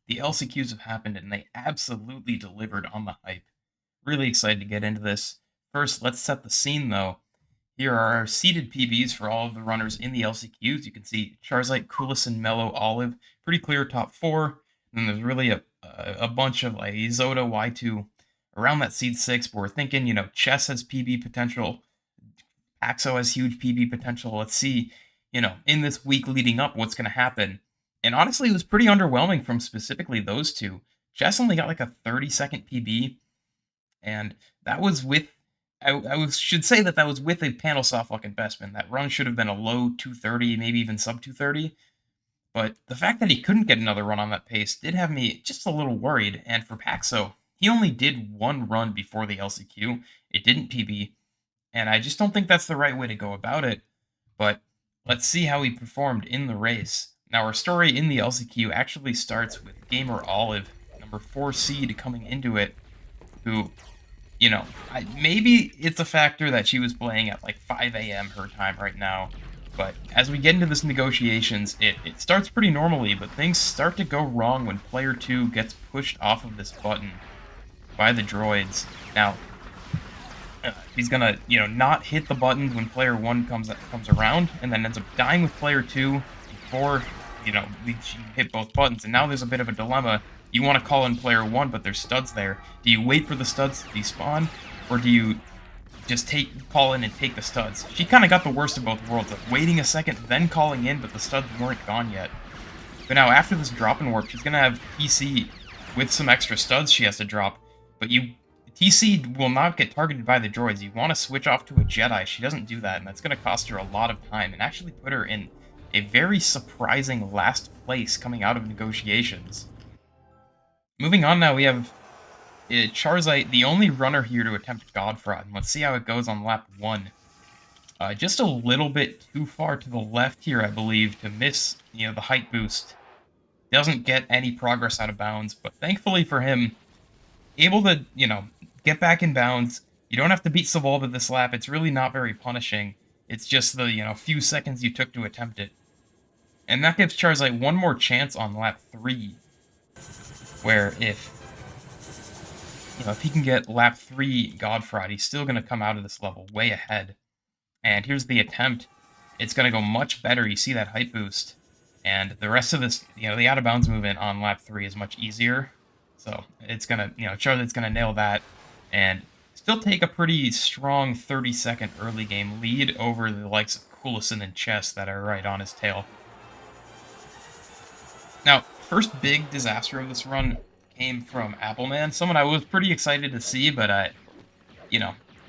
the LCQs have happened and they absolutely delivered on the hype. Really excited to get into this. First, let's set the scene though. Here are our seeded PBs for all of the runners in the LCQs. You can see Charizite, Coolison, Mellow, Olive, pretty clear top four. And then there's really a bunch of like Izota, Y2 around that seed six, but we're thinking, Chess has PB potential, Axo has huge PB potential. Let's see, in this week leading up, what's going to happen. And honestly, it was pretty underwhelming from specifically those two. Chess only got like a 30-second PB, and that was with should say that was with a panel softlock investment. That run should have been a low 230, maybe even sub 230. But the fact that he couldn't get another run on that pace did have me just a little worried. And for Paxo, he only did one run before the LCQ. It didn't PB, and I just don't think that's the right way to go about it. But let's see how he performed in the race. Now, our story in the LCQ actually starts with Gamer Olive, number 4 seed, coming into it, who, maybe it's a factor that she was playing at like 5 a.m. her time right now. But as we get into this negotiations, it starts pretty normally, but things start to go wrong when player 2 gets pushed off of this button by the droids. Now, he's gonna, not hit the buttons when player 1 comes around, and then ends up dying with player 2 before, we hit both buttons. And now there's a bit of a dilemma. You want to call in player 1, but there's studs there. Do you wait for the studs to despawn, or do you just call in and take the studs? She kind of got the worst of both worlds, like waiting a second, then calling in, but the studs weren't gone yet. But now, after this drop and warp, she's gonna have TC with some extra studs she has to drop, but TC will not get targeted by the droids. You want to switch off to a Jedi. She doesn't do that, and that's going to cost her a lot of time and actually put her in a very surprising last place coming out of negotiations. Moving on now, we have Charizite, the only runner here to attempt God Fraud. Let's see how it goes on lap 1. Just a little bit too far to the left here, I believe, to miss, the height boost. Doesn't get any progress out of bounds, but thankfully for him, able to, get back in bounds. You don't have to beat Savolba this lap. It's really not very punishing. It's just the, few seconds you took to attempt it. And that gives Charizite one more chance on lap 3, where if he can get lap 3 God Fraud, he's still going to come out of this level way ahead. And here's the attempt. It's going to go much better. You see that height boost. And the rest of this, the out of bounds movement on lap 3 is much easier. So it's going to, Charizite's going to nail that and still take a pretty strong 30-second early game lead over the likes of Coolison and Chess that are right on his tail. Now, first big disaster of this run came from Appleman, someone I was pretty excited to see, but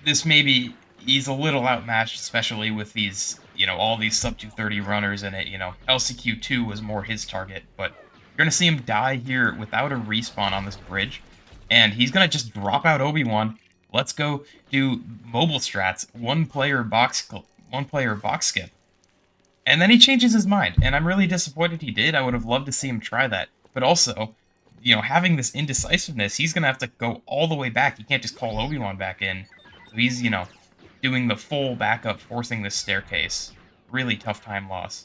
this maybe he's a little outmatched, especially with these, all these sub 230 runners in it. LCQ 2 was more his target, but you're going to see him die here without a respawn on this bridge, and he's going to just drop out Obi-Wan. Let's go do mobile strats, one player box skip. And then he changes his mind, and I'm really disappointed he did. I would have loved to see him try that. But also, having this indecisiveness, he's going to have to go all the way back. He can't just call Obi-Wan back in. So he's, doing the full backup, forcing this staircase. Really tough time loss.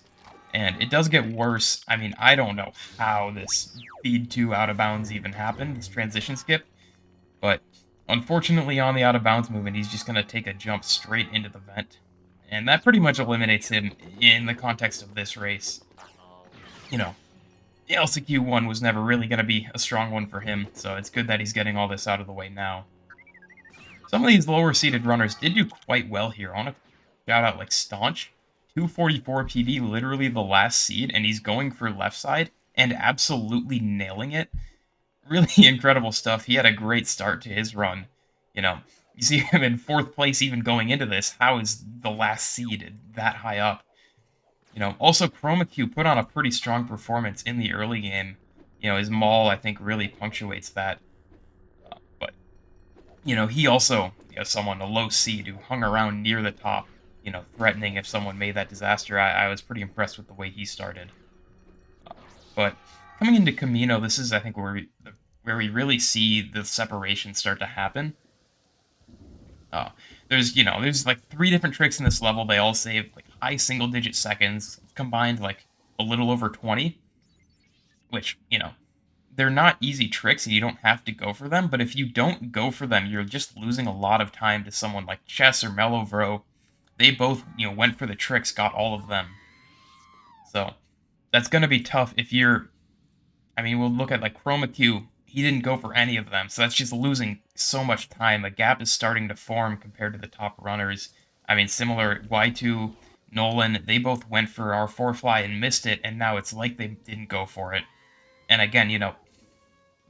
And it does get worse. I mean, I don't know how this feed 2 out of bounds even happened, this transition skip. But unfortunately, on the out of bounds movement, he's just going to take a jump straight into the vent. And that pretty much eliminates him in the context of this race. The LCQ 1 was never really going to be a strong one for him, so it's good that he's getting all this out of the way now. Some of these lower-seeded runners did do quite well here. I want to shout out like Staunch. 244 PB, literally the last seed, and he's going for left side and absolutely nailing it. Really incredible stuff. He had a great start to his run. You see him in 4th place even going into this. How is the last seed that high up? Also Chroma Q put on a pretty strong performance in the early game. His maul, I think, really punctuates that. But, he also, someone, a low seed who hung around near the top, threatening if someone made that disaster. I was pretty impressed with the way he started. But coming into Camino, this is, I think, where we really see the separation start to happen. There's like 3 different tricks in this level. They all save like high single-digit seconds, combined like a little over 20, which, they're not easy tricks and you don't have to go for them, but if you don't go for them, you're just losing a lot of time to someone like Chess or Melovro. They both, went for the tricks, got all of them. So that's going to be tough if you're. I mean, we'll look at like Chroma Q. He didn't go for any of them, so that's just losing so much time. A gap is starting to form compared to the top runners. I mean, similar Y2, Nolan, they both went for our four fly and missed it, and now it's like they didn't go for it. And again,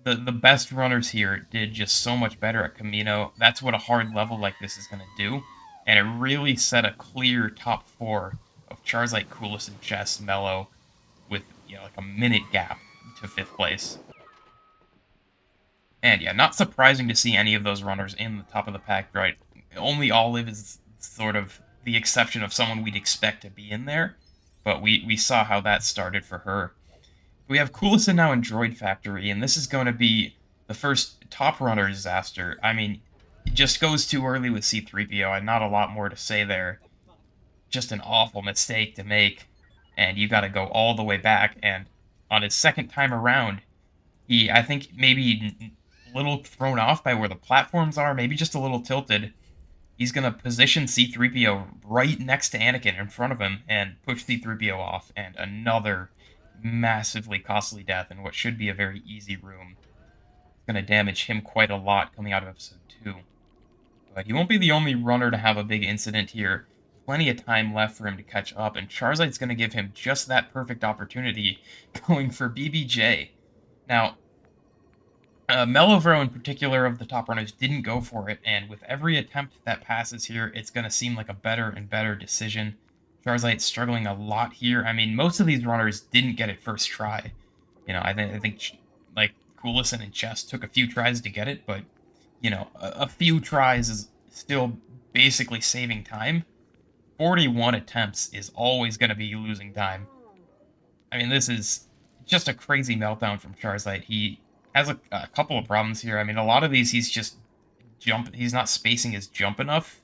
the best runners here did just so much better at Camino. That's what a hard level like this is going to do. And it really set a clear top four of Charizard, Coolest, and Chess Mellow with, like a minute gap to fifth place. And yeah, not surprising to see any of those runners in the top of the pack, right? Only Olive is sort of the exception of someone we'd expect to be in there. But we saw how that started for her. We have Coolison now in Droid Factory, and this is going to be the first top runner disaster. I mean, it just goes too early with C3PO, and not a lot more to say there. Just an awful mistake to make, and you got to go all the way back. And on his second time around, I think maybe a little thrown off by where the platforms are, maybe just a little tilted. He's going to position C3PO right next to Anakin in front of him and push C3PO off, and another massively costly death in what should be a very easy room. It's going to damage him quite a lot coming out of episode 2. But he won't be the only runner to have a big incident here. Plenty of time left for him to catch up, and Charizard's going to give him just that perfect opportunity, going for BBJ. Now, Melovro in particular of the top runners didn't go for it, and with every attempt that passes here, it's going to seem like a better and better decision. Charizard's struggling a lot here. I mean, most of these runners didn't get it first try. I think like Coolison and Chess took a few tries to get it, but a few tries is still basically saving time. 41 attempts is always going to be losing time. I mean, this is just a crazy meltdown from Charizard. He has a couple of problems here. I mean, a lot of these he's just he's not spacing his jump enough,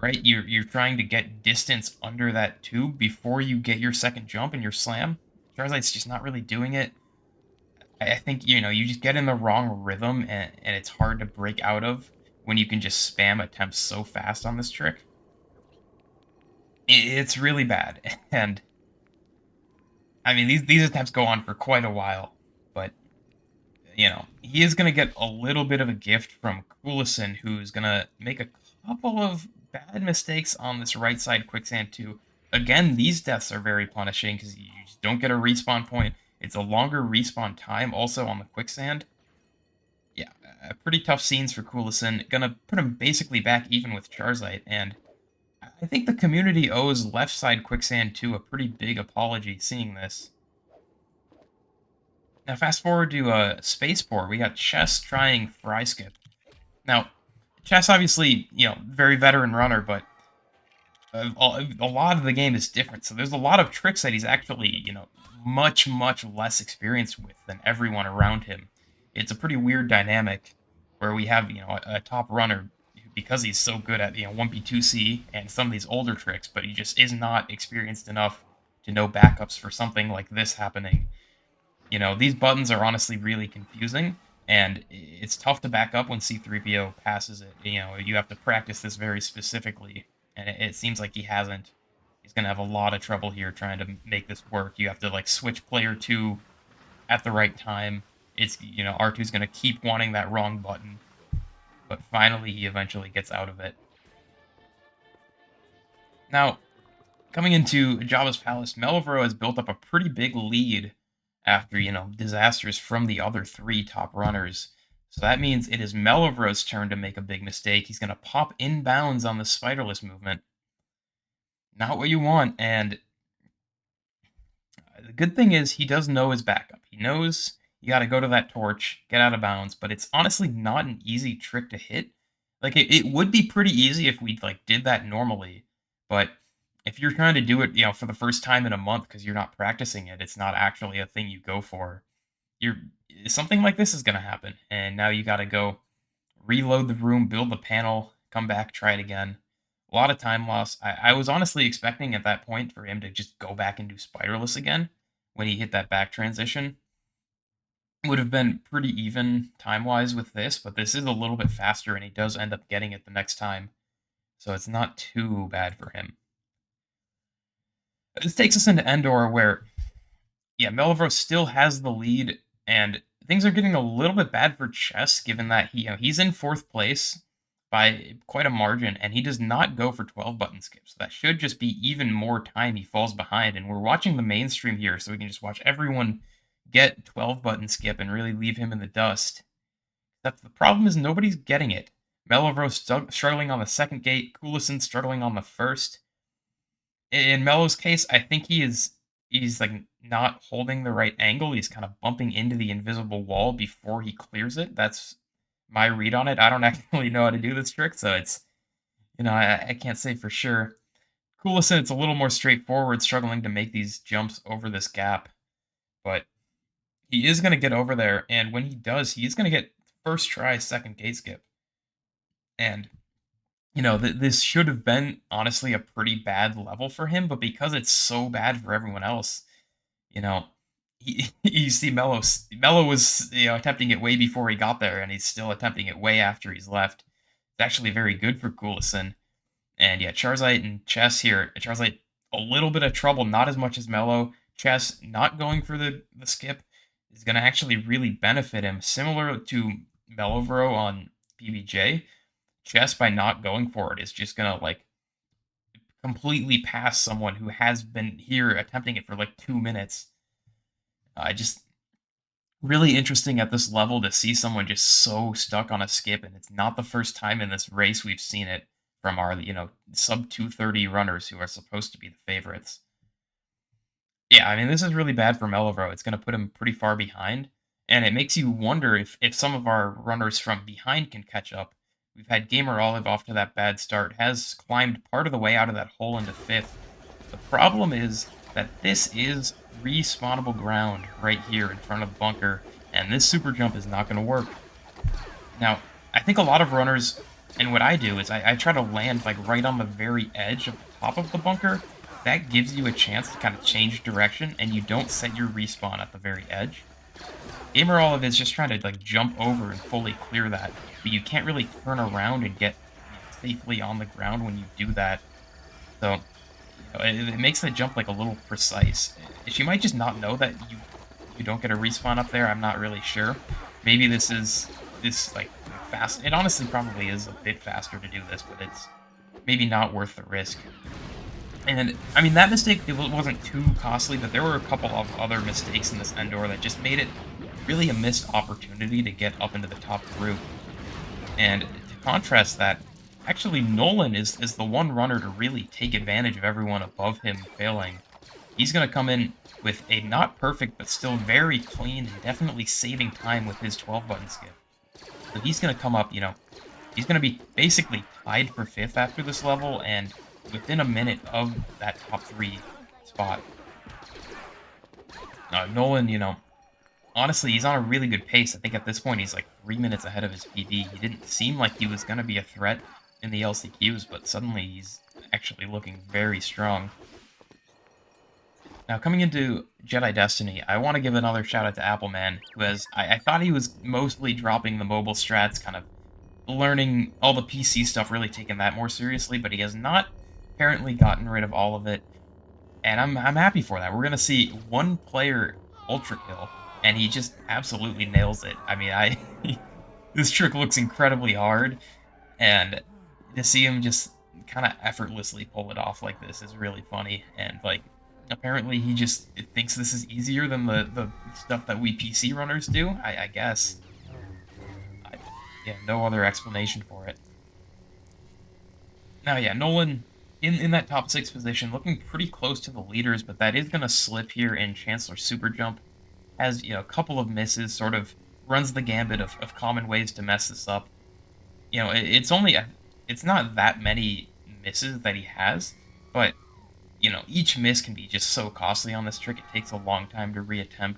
right? You're trying to get distance under that tube before you get your second jump and your slam. Charizard's just not really doing it. I think, you just get in the wrong rhythm, and it's hard to break out of when you can just spam attempts so fast on this trick. It's really bad. And I mean, these attempts go on for quite a while, but he is going to get a little bit of a gift from Coolison, who's going to make a couple of bad mistakes on this right side quicksand too. Again, these deaths are very punishing because you just don't get a respawn point. It's a longer respawn time also on the quicksand. Yeah, pretty tough scenes for Coolison. Gonna put him basically back even with Charizard, and I think the community owes left side quicksand 2 a pretty big apology seeing this. Now fast forward to Spaceport, we got Chess trying Fry Skip. Now, Chess obviously, very veteran runner, but a lot of the game is different. So there's a lot of tricks that he's actually, much, much less experienced with than everyone around him. It's a pretty weird dynamic where we have, a top runner because he's so good at, 1P2C and some of these older tricks, but he just is not experienced enough to know backups for something like this happening. These buttons are honestly really confusing, and it's tough to back up when C3PO passes it. You have to practice this very specifically, and it seems like he hasn't. He's going to have a lot of trouble here trying to make this work. You have to, switch player 2 at the right time. It's, R2's going to keep wanting that wrong button, but finally he eventually gets out of it. Now, coming into Jabba's Palace, Melovro has built up a pretty big lead after, disasters from the other 3 top runners. So that means it is Melovro's turn to make a big mistake. He's going to pop inbounds on the spiderless movement. Not what you want, and the good thing is he does know his backup. He knows you got to go to that torch, get out of bounds, but it's honestly not an easy trick to hit. It would be pretty easy if we, did that normally, but if you're trying to do it, for the first time in a month because you're not practicing it, it's not actually a thing you go for. Something like this is going to happen, and now you got to go reload the room, build the panel, come back, try it again. A lot of time loss. I was honestly expecting at that point for him to just go back and do Spiraless again when he hit that back transition. Would have been pretty even time-wise with this, but this is a little bit faster, and he does end up getting it the next time, so it's not too bad for him. This takes us into Endor, where, yeah, Melivros still has the lead, and things are getting a little bit bad for Chess, given that he's in 4th place by quite a margin, and he does not go for 12 button skips. That should just be even more time he falls behind, and we're watching the mainstream here, so we can just watch everyone get 12 button skip and really leave him in the dust. Except the problem is nobody's getting it. Melivros struggling on the second gate, Coulison struggling on the first. In Melo's case, I think he's like not holding the right angle. He's kind of bumping into the invisible wall before he clears it. That's my read on it. I don't actually know how to do this trick, so it's I can't say for sure. Coulison, it's a little more straightforward, struggling to make these jumps over this gap, but he is going to get over there, and when he does, he is going to get first try second gate skip, and this should have been honestly a pretty bad level for him, but because it's so bad for everyone else, you know, you see Mello was attempting it way before he got there, and he's still attempting it way after he's left. It's actually very good for Coulison. And yeah, Charizite and Chess here. Charizite a little bit of trouble, not as much as Mello. Chess not going for the skip is going to actually really benefit him, similar to Mellovro on PBJ. Chess, by not going for it, is just going to like completely pass someone who has been here attempting it for like 2 minutes. Just really interesting at this level to see someone just so stuck on a skip, and it's not the first time in this race we've seen it from our sub 230 runners who are supposed to be the favorites. Yeah, I mean, this is really bad for Melivro. It's going to put him pretty far behind, and it makes you wonder if some of our runners from behind can catch up. We've had Gamer Olive off to that bad start, has climbed part of the way out of that hole into 5th. The problem is that this is respawnable ground right here in front of the bunker, and this super jump is not going to work. Now, I think a lot of runners, and what I do is I try to land like right on the very edge of the top of the bunker. That gives you a chance to kind of change direction, and you don't set your respawn at the very edge. Gamer Olive is just trying to like jump over and fully clear that, but you can't really turn around and get safely on the ground when you do that. So it makes the jump like a little precise. She might just not know that you don't get a respawn up there. I'm not really sure. Maybe this like fast. It honestly probably is a bit faster to do this, but it's maybe not worth the risk. And I mean, that mistake, it wasn't too costly, but there were a couple of other mistakes in this Endor that just made it really a missed opportunity to get up into the top group. And to contrast that, actually Nolan is the one runner to really take advantage of everyone above him failing. He's going to come in with a not perfect, but still very clean and definitely saving time with his 12-button skip. So he's going to come up, he's going to be basically tied for 5th after this level, and within a minute of that top 3 spot. Nolan, honestly, he's on a really good pace. I think at this point he's like 3 minutes ahead of his PB. He didn't seem like he was going to be a threat in the LCQs, but suddenly he's actually looking very strong. Now, coming into Jedi Destiny, I want to give another shout out to Appleman, who I thought he was mostly dropping the mobile strats, kind of learning all the PC stuff, really taking that more seriously, but he has not apparently gotten rid of all of it, and I'm happy for that. We're going to see one player ultra kill, and he just absolutely nails it. I mean, this trick looks incredibly hard, and to see him just kind of effortlessly pull it off like this is really funny, and like, apparently he just thinks this is easier than the stuff that we PC runners do, I guess. Yeah, no other explanation for it. Now, yeah, Nolan in that top 6 position, looking pretty close to the leaders, but that is going to slip here in Chancellor Super Jump. Has, a couple of misses, sort of runs the gambit of common ways to mess this up. It's not that many misses that he has, but, each miss can be just so costly on this trick. It takes a long time to reattempt.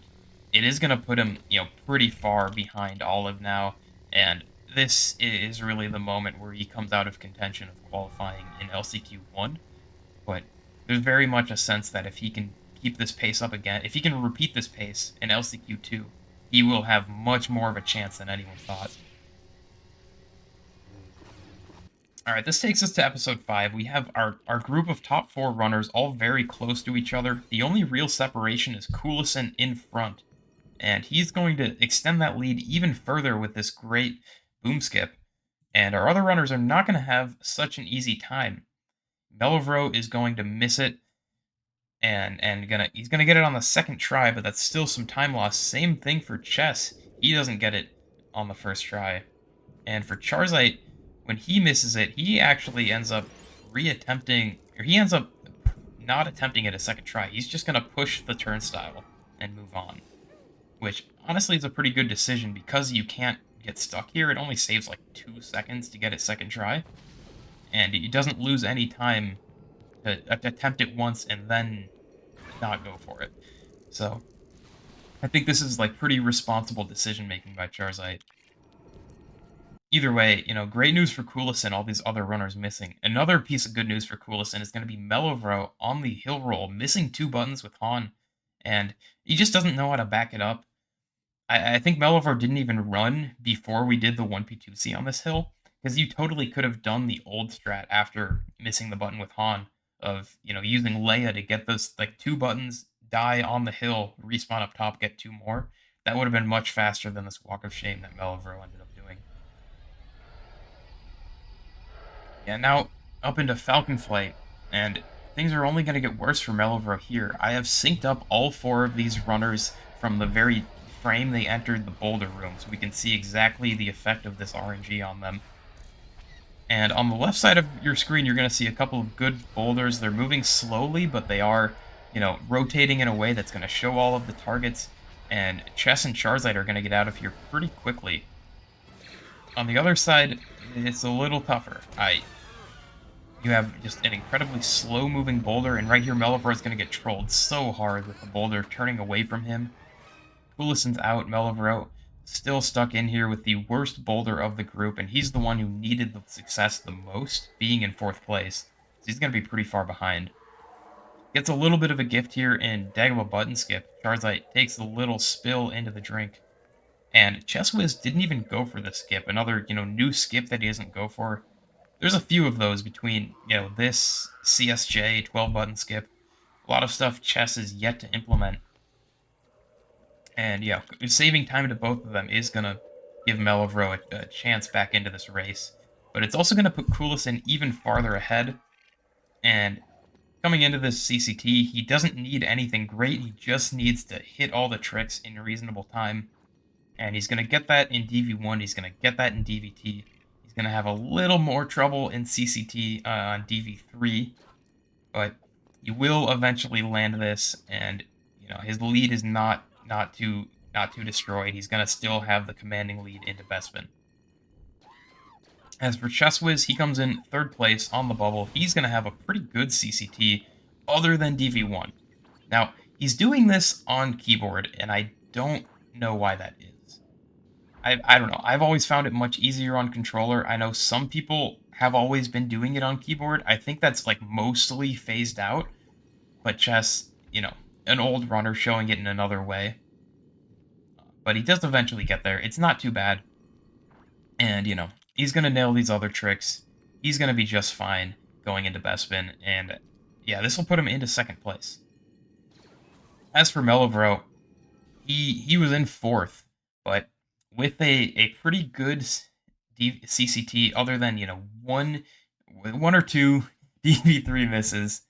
It is going to put him, pretty far behind Olive now, and this is really the moment where he comes out of contention of qualifying in LCQ 1, but there's very much a sense that if he can keep this pace up again, if he can repeat this pace in LCQ 2, he will have much more of a chance than anyone thought. All right, this takes us to episode 5. We have our group of top 4 runners all very close to each other. The only real separation is Coolison in front, and he's going to extend that lead even further with this great boom skip. And our other runners are not going to have such an easy time. Melovro is going to miss it, and he's gonna get it on the second try, but that's still some time loss. Same thing for Chess. He doesn't get it on the first try. And for Charizite, when he misses it, he actually ends up reattempting, or he ends up not attempting it a second try. He's just gonna push the turnstile and move on. Which honestly is a pretty good decision because you can't get stuck here. It only saves like 2 seconds to get it second try. And he doesn't lose any time to attempt it once and then not go for it. So I think this is like pretty responsible decision making by Charizite. Either way, great news for Coolison, all these other runners missing. Another piece of good news for Coolison is going to be Melovro on the hill roll, missing 2 buttons with Han, and he just doesn't know how to back it up. I think Melovro didn't even run before we did the 1P2C on this hill, because you totally could have done the old strat after missing the button with Han of, using Leia to get those, like, 2 buttons, die on the hill, respawn up top, get 2 more. That would have been much faster than this Walk of Shame that Melovro ended up doing. Yeah, now up into Falcon Flight, and things are only going to get worse for Melovro here. I have synced up all 4 of these runners from the very frame they entered the boulder room, so we can see exactly the effect of this RNG on them. And on the left side of your screen, you're going to see a couple of good boulders. They're moving slowly, but they are, rotating in a way that's going to show all of the targets, and Chess and Charizite are going to get out of here pretty quickly. On the other side, it's a little tougher. You have just an incredibly slow-moving boulder, and right here, Melovro is going to get trolled so hard with the boulder turning away from him. Coolison's out, Melovro still stuck in here with the worst boulder of the group, and he's the one who needed the success the most, being in 4th place. So he's going to be pretty far behind. Gets a little bit of a gift here in Dagobah Button Skip. Charizite takes a little spill into the drink. And Chesswiz didn't even go for the skip. Another, new skip that he doesn't go for. There's a few of those between, this CSJ 12-button skip. A lot of stuff Chess is yet to implement. And, saving time to both of them is going to give Melovro a chance back into this race. But it's also going to put Coolison even farther ahead. And coming into this CCT, he doesn't need anything great. He just needs to hit all the tricks in a reasonable time. And he's going to get that in DV1. He's going to get that in DVT. He's going to have a little more trouble in CCT on DV3. But he will eventually land this. And, his lead is not too destroyed. He's going to still have the commanding lead into Bespin. As for Chesswiz, he comes in 3rd place on the bubble. He's going to have a pretty good CCT other than DV1. Now, he's doing this on keyboard, and I don't know why that is. I don't know. I've always found it much easier on controller. I know some people have always been doing it on keyboard. I think that's, like, mostly phased out. But Chess, an old runner showing it in another way. But he does eventually get there. It's not too bad. And, he's going to nail these other tricks. He's going to be just fine going into Bespin. And, yeah, this will put him into 2nd place. As for Melovro, he was in 4th. But with a pretty good CCT, other than, one or 2 DV3 misses.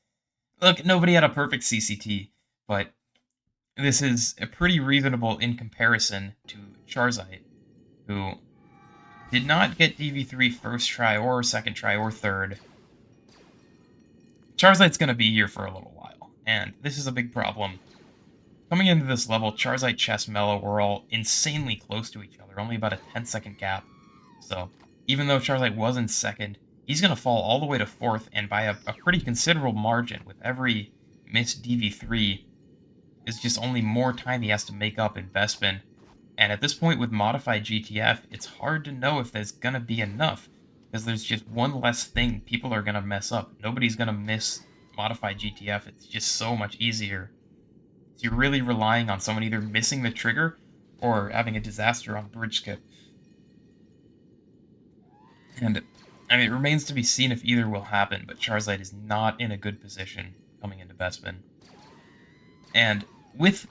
Look, nobody had a perfect CCT. But this is a pretty reasonable in comparison to Charizite, who did not get DV3 first try or second try or 3rd. Charizite's going to be here for a little while, and this is a big problem. Coming into this level, Charizite, Chess, Melo were all insanely close to each other, only about a 10-second gap. So, even though Charizite was in 2nd, he's going to fall all the way to 4th, and by a pretty considerable margin. With every missed DV3, is just only more time he has to make up in Bespin. And at this point with Modified GTF, it's hard to know if there's going to be enough, because there's just one less thing people are going to mess up. Nobody's going to miss Modified GTF. It's just so much easier. So you're really relying on someone either missing the trigger or having a disaster on bridge skip. And I mean, it remains to be seen if either will happen, but Charizard is not in a good position coming into Bespin. And with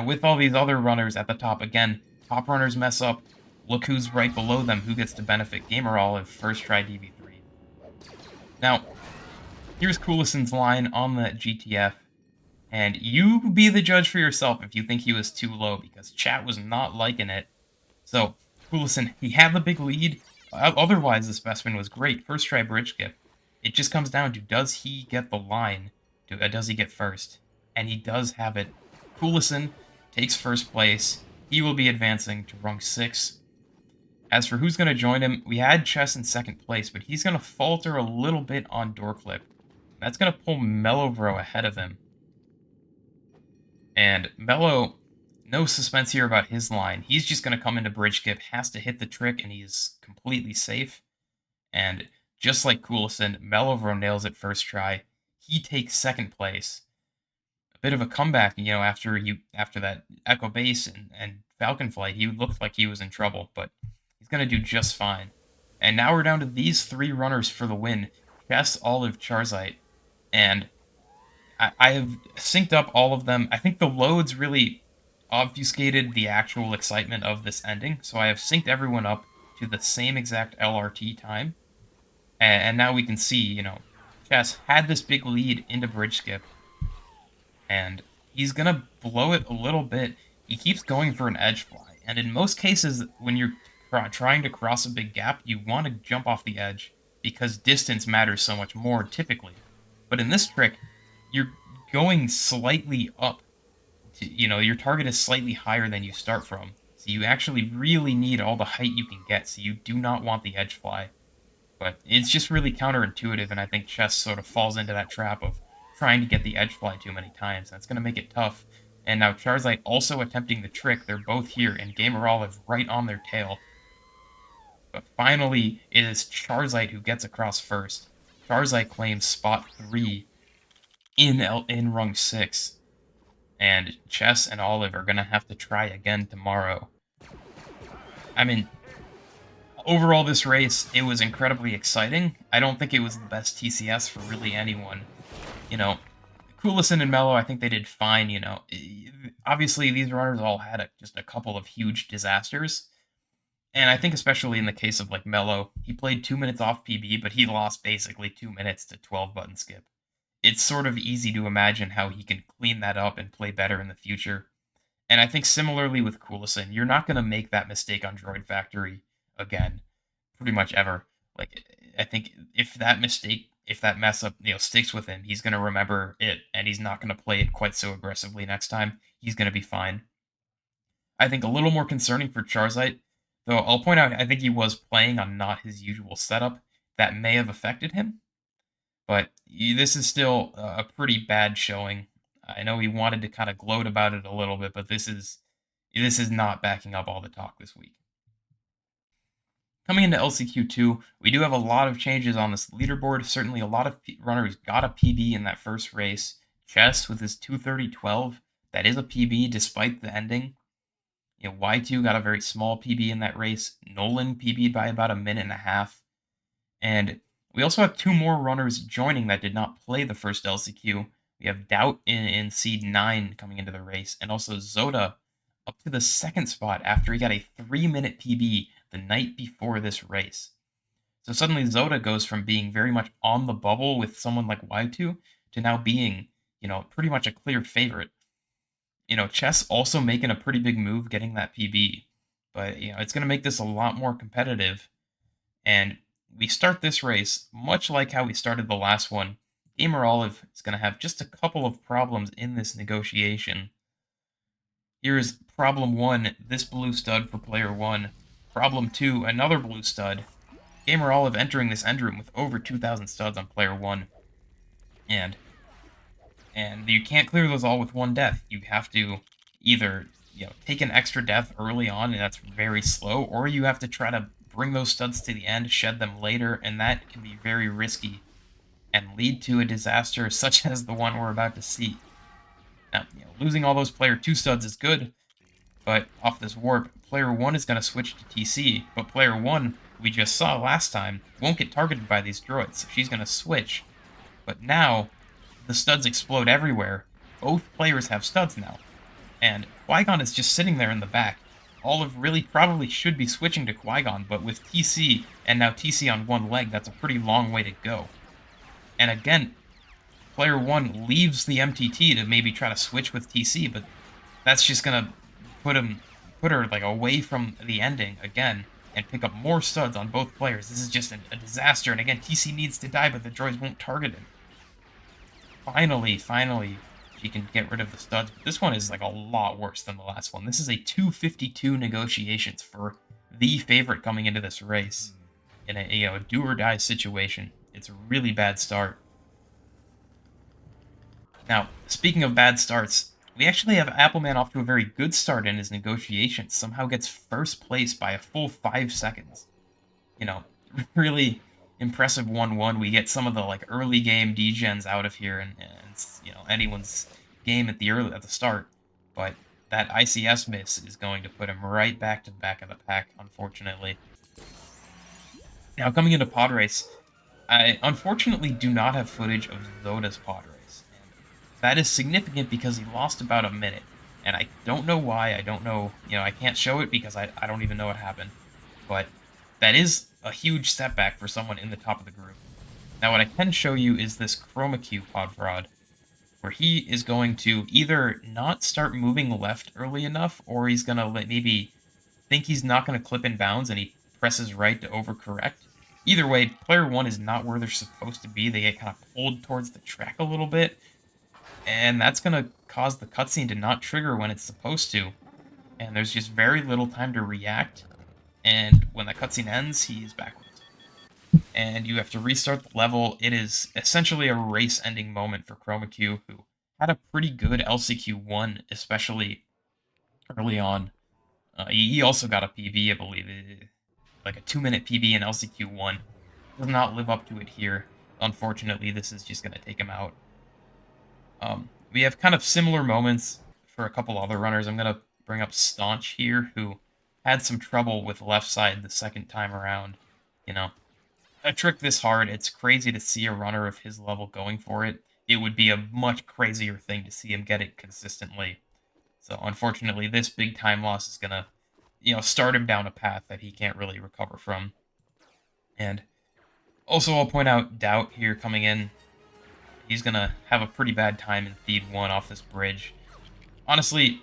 with all these other runners at the top, again, top runners mess up. Look who's right below them, who gets to benefit. Gamer Olive, first try DV3. Now, here's Coolison's line on the GTF, and you be the judge for yourself if you think he was too low, because chat was not liking it. So, Coolison, he had the big lead. Otherwise, this Bespin was great. First try bridge skip. It just comes down to, does he get the line? Does he get first? And he does have it. Coolison takes first place. He will be advancing to rung 6. As for who's going to join him, we had Chess in second place, but he's going to falter a little bit on Doorclip. That's going to pull Mellowbro ahead of him. And Mellow, no suspense here about his line. He's just going to come into bridge skip, has to hit the trick, and he's completely safe. And just like Coolison, Mellowbro nails it first try. He takes second place. A bit of a comeback, after that Echo Base and Falcon Flight, he looked like he was in trouble, but he's going to do just fine. And now we're down to these 3 runners for the win. Chess, Olive, Charizite. And I have synced up all of them. I think the loads really obfuscated the actual excitement of this ending, so I have synced everyone up to the same exact LRT time. And now we can see, Chess had this big lead into bridge skip, and he's going to blow it a little bit. He keeps going for an edge fly, and in most cases, when you're trying to cross a big gap, you want to jump off the edge, because distance matters so much more, typically. But in this trick, you're going slightly up. Your target is slightly higher than you start from, so you actually really need all the height you can get, so you do not want the edge fly. But it's just really counterintuitive, and I think Chess sort of falls into that trap of trying to get the edge fly too many times. That's going to make it tough. And now Charizite also attempting the trick. They're both here, and Gamer Olive right on their tail. But finally, it is Charizite who gets across first. Charizite claims spot 3 in rung 6. And Chess and Olive are going to have to try again tomorrow. I mean, overall this race, it was incredibly exciting. I don't think it was the best TCS for really anyone. Coolison and Mellow, I think they did fine, Obviously, these runners all had just a couple of huge disasters. And I think especially in the case of, Mellow, he played 2 minutes off PB, but he lost basically 2 minutes to 12-button skip. It's sort of easy to imagine how he can clean that up and play better in the future. And I think similarly with Coolison, you're not going to make that mistake on Droid Factory again, pretty much ever. I think if that mess up, sticks with him, he's going to remember it, and he's not going to play it quite so aggressively next time. He's going to be fine. I think a little more concerning for Charizite, though I'll point out I think he was playing on not his usual setup. That may have affected him. But this is still a pretty bad showing. I know he wanted to kind of gloat about it a little bit, but this is not backing up all the talk this week. Coming into LCQ 2, we do have a lot of changes on this leaderboard. Certainly a lot of runners got a PB in that first race. Chess with his 2:30.12, that is a PB despite the ending. Y2 got a very small PB in that race. Nolan PB'd by about a minute and a half. And we also have 2 more runners joining that did not play the first LCQ. We have Doubt in seed 9 coming into the race, and also Zoda up to the 2nd spot after he got a 3-minute PB the night before this race. So suddenly Zoda goes from being very much on the bubble with someone like Y2 to now being, pretty much a clear favorite. Chess also making a pretty big move getting that PB, but, it's going to make this a lot more competitive. And we start this race, much like how we started the last one. Gamer Olive is going to have just a couple of problems in this negotiation. Here's problem 1, this blue stud for player 1. Problem 2, another blue stud. Gamer Olive entering this end room with over 2,000 studs on player 1. And you can't clear those all with 1 death. You have to either, take an extra death early on, and that's very slow, or you have to try to bring those studs to the end, shed them later, and that can be very risky and lead to a disaster such as the one we're about to see. Now, losing all those player 2 studs is good, But off this warp, player 1 is going to switch to TC, but player 1, we just saw last time, won't get targeted by these droids, so she's going to switch. But now, the studs explode everywhere. Both players have studs now. And Qui-Gon is just sitting there in the back. Olive really probably should be switching to Qui-Gon, but with TC, and now TC on one leg, that's a pretty long way to go. And again, player 1 leaves the MTT to maybe try to switch with TC, but that's just gonna put her like away from the ending again and pick up more studs on both players. This is just a disaster. And again, TC needs to die, but the droids won't target him. Finally, she can get rid of the studs. But this one is like a lot worse than the last one. This is a 252 negotiations for the favorite coming into this race in a do or die situation. It's a really bad start. Now, speaking of bad starts, we actually have Appleman off to a very good start in his negotiations. Somehow gets first place by a full 5 seconds. You know, really impressive 1-1. We get some of the like early game degens out of here, and anyone's game at the start. But that ICS miss is going to put him right back to the back of the pack, unfortunately. Now, coming into pod race, I unfortunately do not have footage of Zoda's pod race. That is significant because he lost about a minute. And I don't know why. I don't know. I can't show it because I don't even know what happened. But that is a huge setback for someone in the top of the group. Now, what I can show you is this Chroma Q pod fraud, where he is going to either not start moving left early enough, or he's going to maybe think he's not going to clip in bounds and he presses right to overcorrect. Either way, player 1 is not where they're supposed to be. They get kind of pulled towards the track a little bit, and that's going to cause the cutscene to not trigger when it's supposed to. And there's just very little time to react, and when the cutscene ends, he is backwards. And you have to restart the level. It is essentially a race-ending moment for Chroma Q, who had a pretty good LCQ 1, especially early on. He also got a PB, I believe, like a 2-minute PB in LCQ 1. Does not live up to it here. Unfortunately, this is just going to take him out. We have kind of similar moments for a couple other runners. I'm going to bring up Staunch here, who had some trouble with left side the second time around. A trick this hard, it's crazy to see a runner of his level going for it. It would be a much crazier thing to see him get it consistently. So unfortunately, this big time loss is going to, start him down a path that he can't really recover from. And also, I'll point out Doubt here coming in. He's going to have a pretty bad time in Theed 1 off this bridge. Honestly,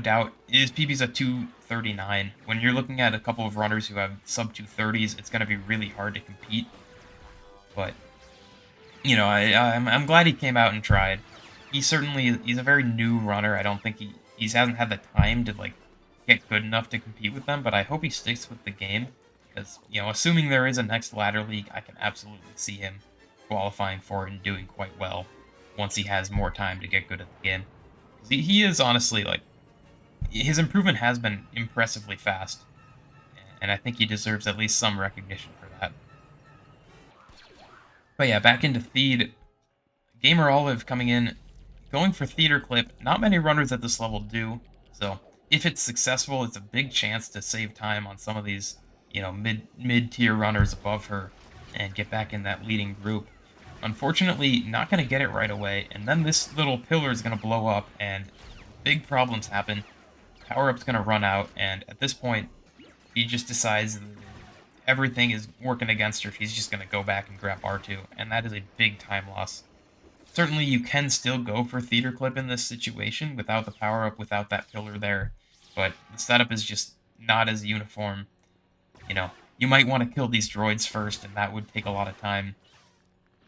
Doubt, his PB's at 239. When you're looking at a couple of runners who have sub 230s, it's going to be really hard to compete. But, I'm glad he came out and tried. He's a very new runner. I don't think he hasn't had the time to, get good enough to compete with them, but I hope he sticks with the game. Because, assuming there is a next ladder league, I can absolutely see him qualifying for it and doing quite well once he has more time to get good at the game. He is honestly, his improvement has been impressively fast, and I think he deserves at least some recognition for that. But yeah, back into Theed. Gamer Olive coming in, going for theater clip. Not many runners at this level do, so if it's successful, it's a big chance to save time on some of these, mid-tier runners above her and get back in that leading group. Unfortunately, not going to get it right away, and then this little pillar is going to blow up, and big problems happen. Power-up's going to run out, and at this point, he just decides everything is working against her. She's just going to go back and grab R2, and that is a big time loss. Certainly, you can still go for theater clip in this situation without the power-up, without that pillar there, but the setup is just not as uniform. You might want to kill these droids first, and that would take a lot of time.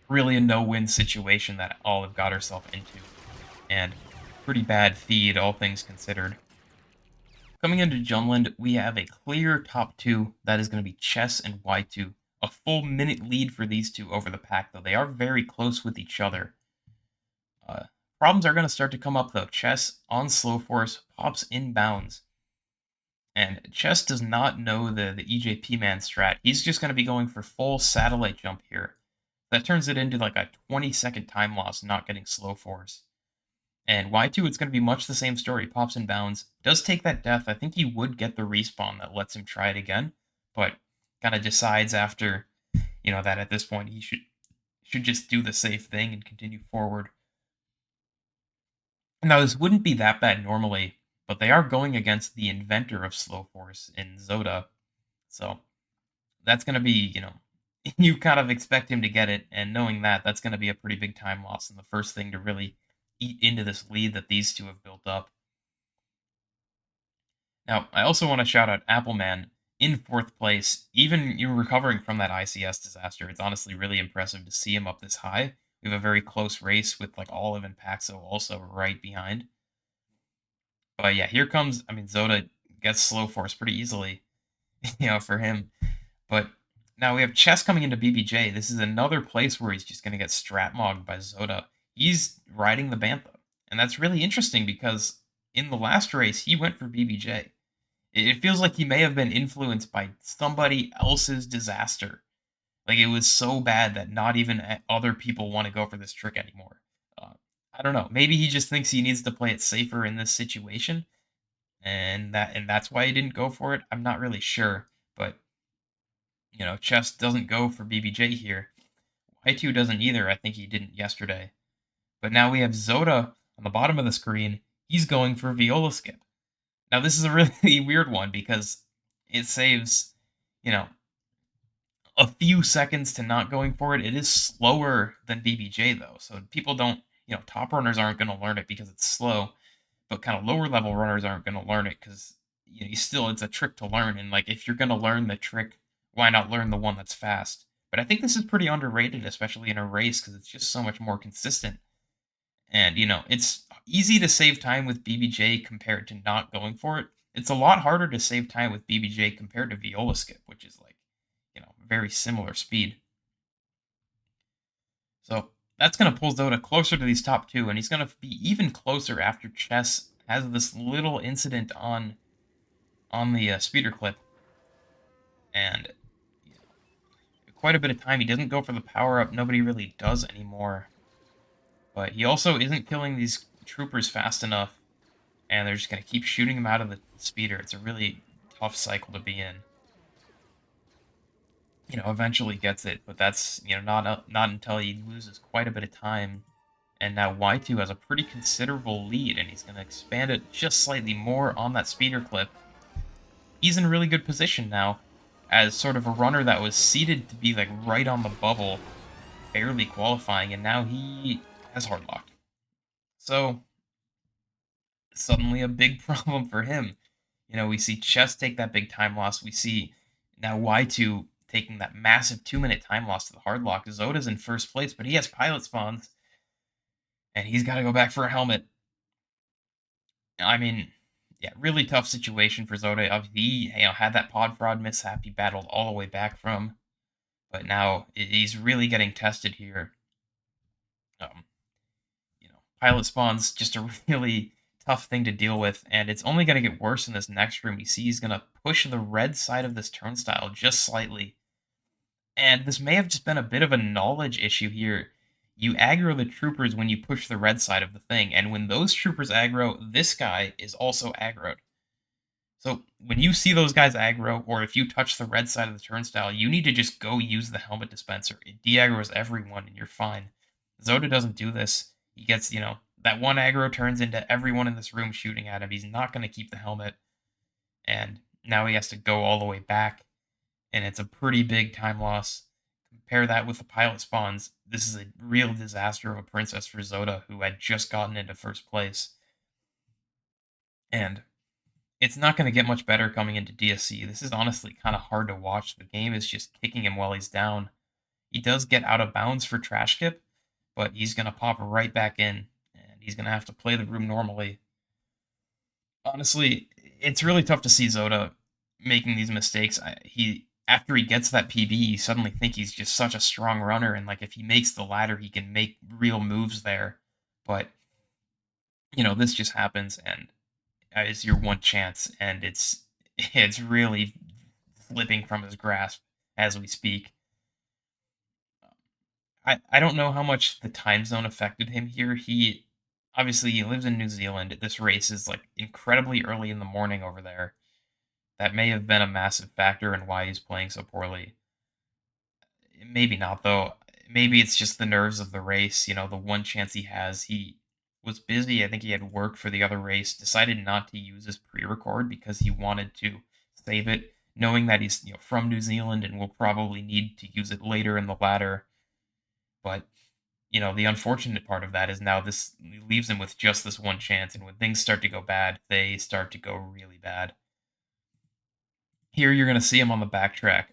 Really a no-win situation that Olive got herself into, and pretty bad feed, all things considered. Coming into Junland, we have a clear top two. That is going to be Chess and Y2. A full minute lead for these two over the pack, though. They are very close with each other. Problems are going to start to come up, though. Chess, on slow force, pops inbounds. And Chess does not know the EJP man strat. He's just going to be going for full satellite jump here. That turns it into like a 20-second time loss, not getting slow force. And Y2, it's going to be much the same story. Pops and bounds. Does take that death. I think he would get the respawn that lets him try it again, but kind of decides after, that at this point he should just do the safe thing and continue forward. Now, this wouldn't be that bad normally, but they are going against the inventor of Slow Force in Zoda. So that's going to be, you kind of expect him to get it. And knowing that, that's going to be a pretty big time loss and the first thing to really eat into this lead that these two have built up. Now, I also want to shout out Appleman in fourth place. Even you recovering from that ICS disaster, it's honestly really impressive to see him up this high. We have a very close race with like Olive and Paxo also right behind. But yeah, here comes. I mean, Zoda gets slow force pretty easily, for him. But now we have Chess coming into BBJ. This is another place where he's just going to get strat mogged by Zoda. He's riding the Bantha, and that's really interesting because in the last race he went for BBJ. It feels like he may have been influenced by somebody else's disaster. Like it was so bad that not even other people want to go for this trick anymore. Uh, I don't know. Maybe he just thinks he needs to play it safer in this situation, and that's why he didn't go for it. I'm not really sure, but Chess doesn't go for BBJ here. Y2 doesn't either. I think he didn't yesterday. But now we have Zoda on the bottom of the screen. He's going for Viola skip. Now this is a really weird one because it saves, you know, a few seconds to not going for it. It is slower than BBJ though, so people don't, top runners aren't going to learn it because it's slow, but kind of lower level runners aren't going to learn it because you still it's a trick to learn, and like if you're going to learn the trick, why not learn the one that's fast? But I think this is pretty underrated, especially in a race, because it's just so much more consistent. And it's easy to save time with BBJ compared to not going for it. It's a lot harder to save time with BBJ compared to Viola skip, which is like very similar speed. So that's going to pull Zoda closer to these top two, and he's going to be even closer after Chess has this little incident on the speeder clip, and quite a bit of time. He doesn't go for the power up. Nobody really does anymore, but he also isn't killing these troopers fast enough, and they're just going to keep shooting him out of the speeder. It's a really tough cycle to be in. Eventually gets it, but that's not until he loses quite a bit of time. And now Y2 has a pretty considerable lead, and he's going to expand it just slightly more on that speeder clip. He's in a really good position now as sort of a runner that was seeded to be like right on the bubble, barely qualifying, and now he has hard locked. So suddenly a big problem for him. We see Chess take that big time loss. We see now Y2 taking that massive 2-minute time loss to the hard lock. Zoda's in first place, but he has pilot spawns, and he's got to go back for a helmet. I mean, yeah, really tough situation for Zoda. Obviously, he had that pod fraud mishap he battled all the way back from, but now he's really getting tested here. Um, pilot spawns just a really tough thing to deal with, and it's only going to get worse in this next room. We see he's going to push the red side of this turnstile just slightly, and this may have just been a bit of a knowledge issue here. You aggro the troopers when you push the red side of the thing, and when those troopers aggro, this guy is also aggroed. So when you see those guys aggro, or if you touch the red side of the turnstile, you need to just go use the helmet dispenser. It de-aggroes everyone, and you're fine. Zoda doesn't do this. He gets, that one aggro turns into everyone in this room shooting at him. He's not going to keep the helmet, and now he has to go all the way back, and it's a pretty big time loss. Compare that with the pilot spawns. This is a real disaster of a princess for Zoda, who had just gotten into first place. And it's not going to get much better coming into DSC. This is honestly kind of hard to watch. The game is just kicking him while he's down. He does get out of bounds for trash skip, but he's going to pop right back in, and he's going to have to play the room normally. Honestly, it's really tough to see Zoda making these mistakes. After he gets that PB, you suddenly think he's just such a strong runner, and like if he makes the ladder, he can make real moves there. But this just happens, and is your one chance, and it's really slipping from his grasp as we speak. I don't know how much the time zone affected him here. Obviously, he lives in New Zealand. This race is like incredibly early in the morning over there. That may have been a massive factor in why he's playing so poorly. Maybe not though. Maybe it's just the nerves of the race. The one chance he has, he was busy. I think he had work for the other race. Decided not to use his pre-record because he wanted to save it, knowing that he's from New Zealand and will probably need to use it later in the ladder. But the unfortunate part of that is now this leaves him with just this one chance, and when things start to go bad, they start to go really bad. Here you're going to see him on the backtrack.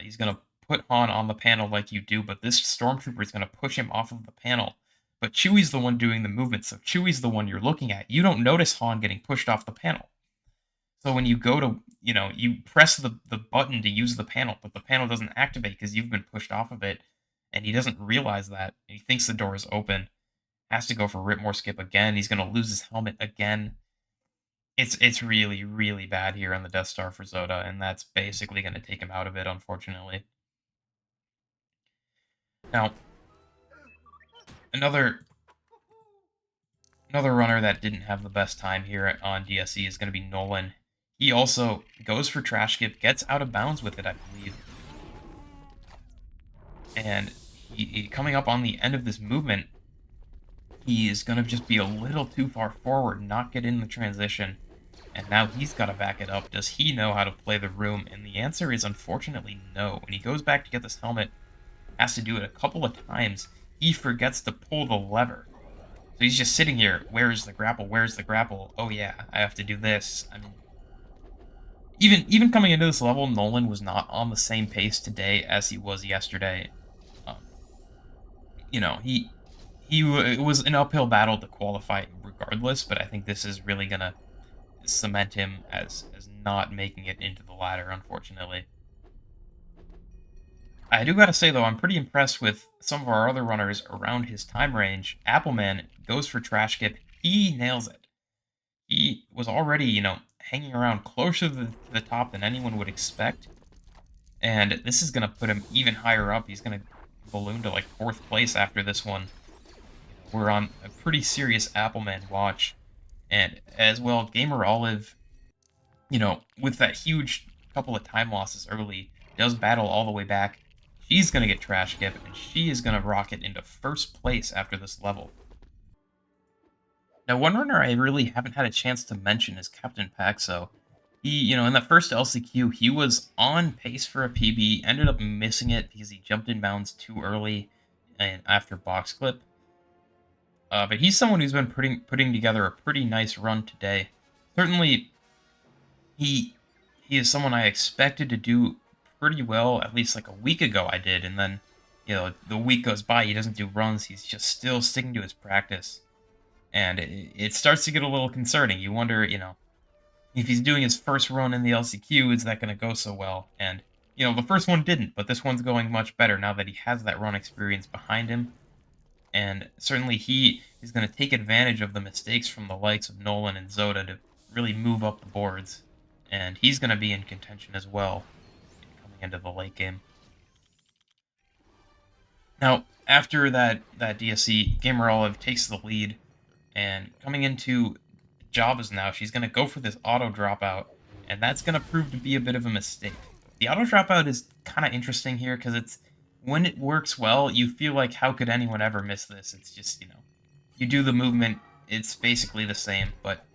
He's going to put Han on the panel like you do, but this Stormtrooper is going to push him off of the panel. But Chewie's the one doing the movement, so Chewie's the one you're looking at. You don't notice Han getting pushed off the panel. So when you go to, you press the button to use the panel, but the panel doesn't activate because you've been pushed off of it, and he doesn't realize that. He thinks the door is open. Has to go for rip more skip again. He's going to lose his helmet again. It's really, really bad here on the Death Star for Zoda, and that's basically going to take him out of it, unfortunately. Now, another runner that didn't have the best time here on DSE is going to be Nolan. He also goes for trash skip, gets out of bounds with it, I believe. And he coming up on the end of this movement, he is going to just be a little too far forward, not get in the transition. And now he's got to back it up. Does he know how to play the room? And the answer is unfortunately no. When he goes back to get this helmet, has to do it a couple of times, he forgets to pull the lever. So he's just sitting here. Where's the grapple? Where's the grapple? Oh yeah, I have to do this. I mean, even coming into this level, Nolan was not on the same pace today as he was yesterday. It was an uphill battle to qualify regardless, but I think this is really gonna cement him as not making it into the ladder, unfortunately. I do gotta say, though, I'm pretty impressed with some of our other runners around his time range. Appleman goes for trash skip. He nails it. He was already, hanging around closer to the top than anyone would expect. And this is going to put him even higher up. He's going to balloon to, like, 4th place after this one. We're on a pretty serious Appleman watch. And as well, Gamer Olive, with that huge couple of time losses early, does battle all the way back. She's going to get trash skip, and she is going to rocket into 1st place after this level. Now, one runner I really haven't had a chance to mention is Captain Paxo. He, in the first LCQ, he was on pace for a PB, ended up missing it because he jumped in bounds too early and after box clip. But he's someone who's been putting together a pretty nice run today. Certainly, he is someone I expected to do pretty well, at least like a week ago I did, and then, the week goes by, he doesn't do runs, he's just still sticking to his practice. And it starts to get a little concerning. You wonder, if he's doing his first run in the LCQ, is that going to go so well? And, the first one didn't, but this one's going much better now that he has that run experience behind him. And certainly he is going to take advantage of the mistakes from the likes of Nolan and Zoda to really move up the boards. And he's going to be in contention as well coming into the late game. Now, after that DSC, Gamer Olive takes the lead. And coming into Jabba's now, she's going to go for this auto dropout. And that's going to prove to be a bit of a mistake. The auto dropout is kind of interesting here because it's, when it works well, you feel like, how could anyone ever miss this? It's just, you do the movement, it's basically the same. But,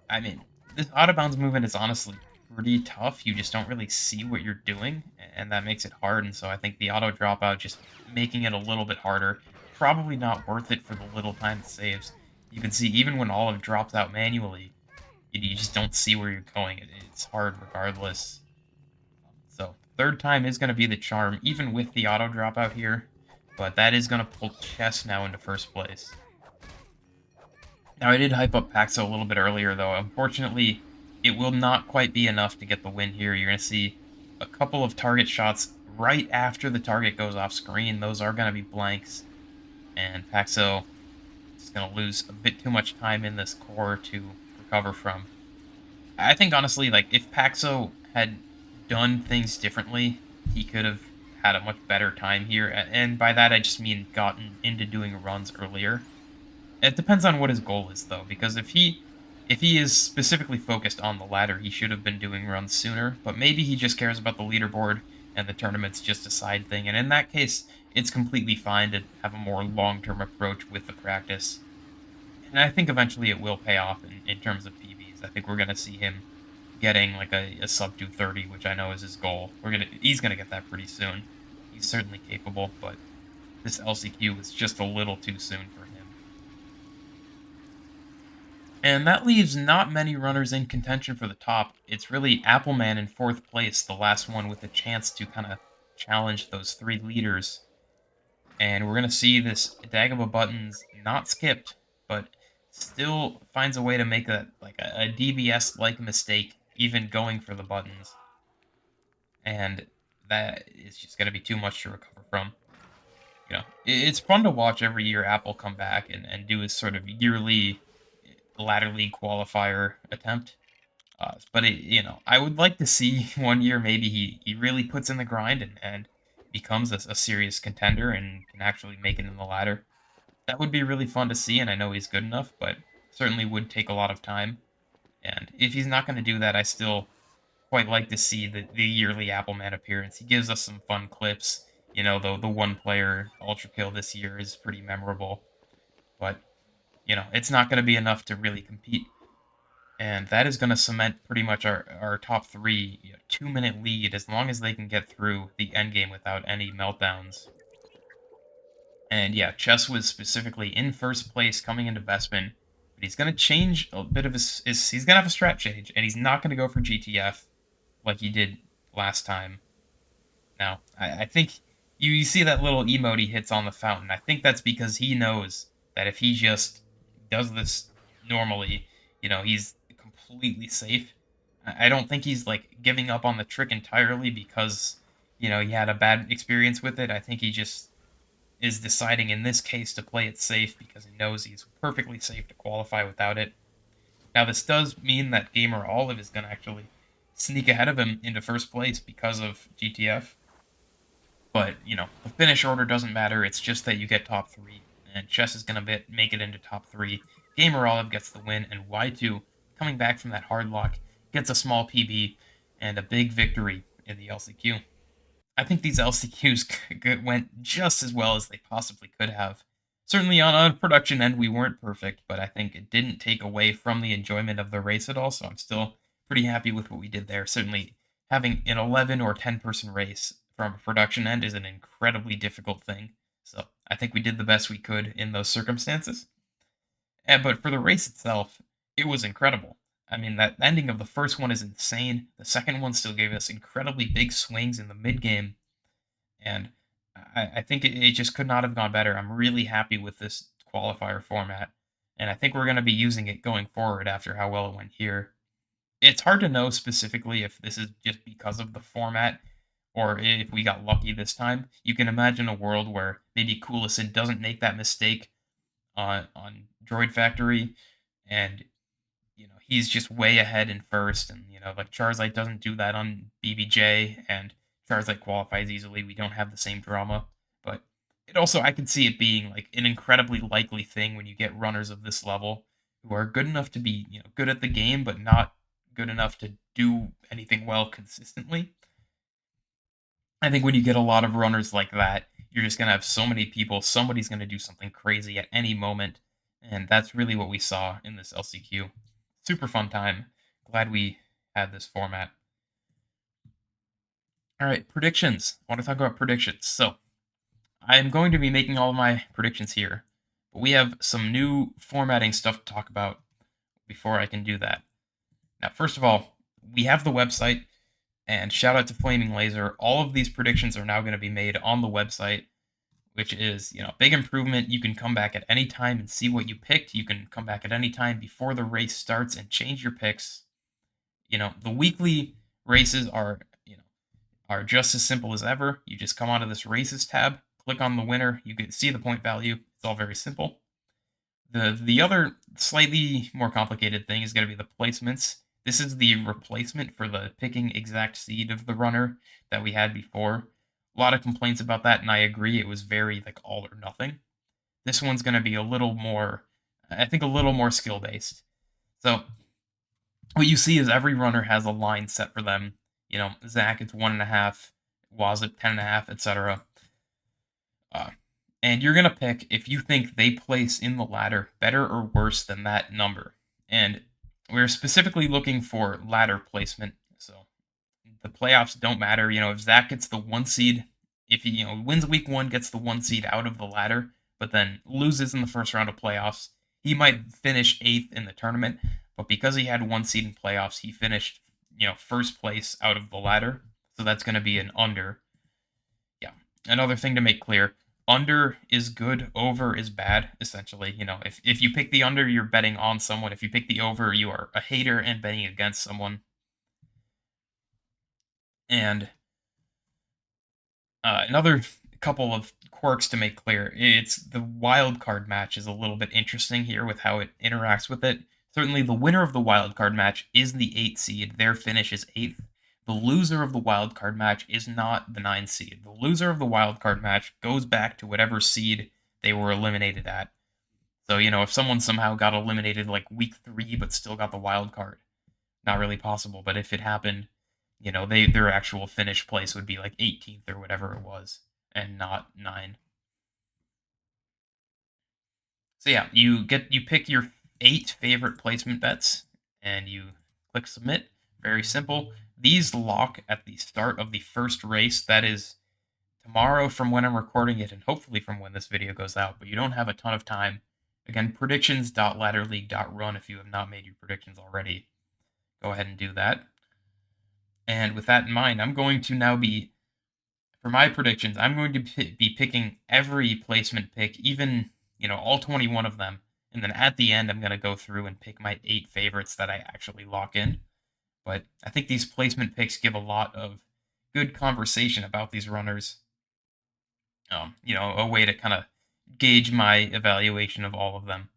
I mean, this out-of-bounds movement is honestly pretty tough. You just don't really see what you're doing, and that makes it hard. And so I think the auto dropout, just making it a little bit harder, probably not worth it for the little time it saves. You can see, even when Olive drops out manually, you just don't see where you're going. It's hard regardless. So, 3rd time is going to be the charm, even with the auto dropout here. But that is going to pull Chess now into 1st place. Now, I did hype up Paxo a little bit earlier, though. Unfortunately, it will not quite be enough to get the win here. You're going to see a couple of target shots right after the target goes off screen. Those are going to be blanks. And Paxo is going to lose a bit too much time in this core to recover from. I think, honestly, like, if Paxo had done things differently, he could have had a much better time here. And by that, I just mean gotten into doing runs earlier. It depends on what his goal is, though, because if he is specifically focused on the ladder, he should have been doing runs sooner. But maybe he just cares about the leaderboard and the tournament's just a side thing. And in that case, it's completely fine to have a more long-term approach with the practice. And I think eventually it will pay off in terms of PBs. I think we're gonna see him getting like a sub 230, which I know is his goal. He's gonna get that pretty soon. He's certainly capable, but this LCQ was just a little too soon for him. And that leaves not many runners in contention for the top. It's really Appleman in fourth place, the last one with a chance to kind of challenge those three leaders. And we're going to see this Dagobah Buttons not skipped, but still finds a way to make a DBS-like mistake, even going for the buttons. And that is just going to be too much to recover from. It's fun to watch every year Apple come back and do his sort of yearly ladder league qualifier attempt. But I would like to see one year maybe he really puts in the grind and becomes a serious contender and can actually make it in the ladder. That would be really fun to see, and I know he's good enough, but certainly would take a lot of time. And if he's not going to do that, I still quite like to see the yearly Appleman appearance. He gives us some fun clips. The one player ultra kill this year is pretty memorable, but it's not going to be enough to really compete. And that is going to cement pretty much our top three 2-minute lead as long as they can get through the end game without any meltdowns. And yeah, Chess was specifically in first place coming into Bespin, but he's going to change a bit of he's going to have a strat change, and he's not going to go for GTF like he did last time. Now, I think you see that little emote he hits on the fountain. I think that's because he knows that if he just does this normally, he's completely safe. I don't think he's like giving up on the trick entirely because, he had a bad experience with it. I think he just is deciding in this case to play it safe because he knows he's perfectly safe to qualify without it. Now, this does mean that Gamer Olive is going to actually sneak ahead of him into first place because of GTF. But, the finish order doesn't matter. It's just that you get top three. And Chess is going to make it into top three. Gamer Olive gets the win. And Y2, coming back from that hard lock, gets a small PB and a big victory in the LCQ. I think these LCQs went just as well as they possibly could have. Certainly on a production end, we weren't perfect, but I think it didn't take away from the enjoyment of the race at all, so I'm still pretty happy with what we did there. Certainly having an 11 or 10-person race from a production end is an incredibly difficult thing, so I think we did the best we could in those circumstances. But for the race itself, it was incredible. I mean, that ending of the first one is insane. The second one still gave us incredibly big swings in the mid game, and I think it just could not have gone better. I'm really happy with this qualifier format, and I think we're going to be using it going forward after how well it went here. It's hard to know specifically if this is just because of the format or if we got lucky this time. You can imagine a world where maybe Coolison doesn't make that mistake on Droid Factory, and he's just way ahead in first, and like Charizard doesn't do that on BBJ, and Charizard qualifies easily. We don't have the same drama, but it also I can see it being like an incredibly likely thing when you get runners of this level who are good enough to be good at the game, but not good enough to do anything well consistently. I think when you get a lot of runners like that, you're just going to have so many people. Somebody's going to do something crazy at any moment. And that's really what we saw in this LCQ. Super fun time. Glad we had this format. All right, predictions. I want to talk about predictions. So, I'm going to be making all of my predictions here. But we have some new formatting stuff to talk about before I can do that. Now, first of all, we have the website. And shout out to Flaming Laser. All of these predictions are now going to be made on the website, which is, big improvement. You can come back at any time and see what you picked. You can come back at any time before the race starts and change your picks. The weekly races are just as simple as ever. You just come onto this races tab, click on the winner, you can see the point value. It's all very simple. The other slightly more complicated thing is going to be the placements. This is the replacement for the picking exact seed of the runner that we had before. A lot of complaints about that, and I agree. It was very like all or nothing. This one's going to be a little more I think a little more skill based. So what you see is every runner has a line set for them. Zach, it's 1.5, Waz at 10.5, etc. Uh, and you're gonna pick if you think they place in the ladder better or worse than that number. And we're specifically looking for ladder placement. So the playoffs don't matter. If Zach gets the 1 seed, if he wins week 1, gets the 1 seed out of the ladder, but then loses in the first round of playoffs, he might finish 8th in the tournament. But because he had 1 seed in playoffs, he finished first place out of the ladder. So that's going to be an under. Yeah. Another thing to make clear: under is good, over is bad. Essentially, if you pick the under, you're betting on someone. If you pick the over, you are a hater and betting against someone. And another couple of quirks to make clear: it's the wild card match is a little bit interesting here with how it interacts with it. Certainly, the winner of the wild card match is the 8 seed. Their finish is 8th. The loser of the wild card match is not the 9 seed. The loser of the wild card match goes back to whatever seed they were eliminated at. So, if someone somehow got eliminated like week 3 but still got the wild card, not really possible. But if it happened, their actual finish place would be like 18th or whatever it was, and not 9. So yeah, you pick your 8 favorite placement bets and you click submit. Very simple. These lock at the start of the first race. That is tomorrow from when I'm recording it, and hopefully from when this video goes out, but you don't have a ton of time. Again, predictions.ladderleague.run if you have not made your predictions already. Go ahead and do that. And with that in mind, I'm going to now be, for my predictions, I'm going to be picking every placement pick, even, all 21 of them. And then at the end, I'm going to go through and pick my 8 favorites that I actually lock in. But I think these placement picks give a lot of good conversation about these runners. A way to kind of gauge my evaluation of all of them.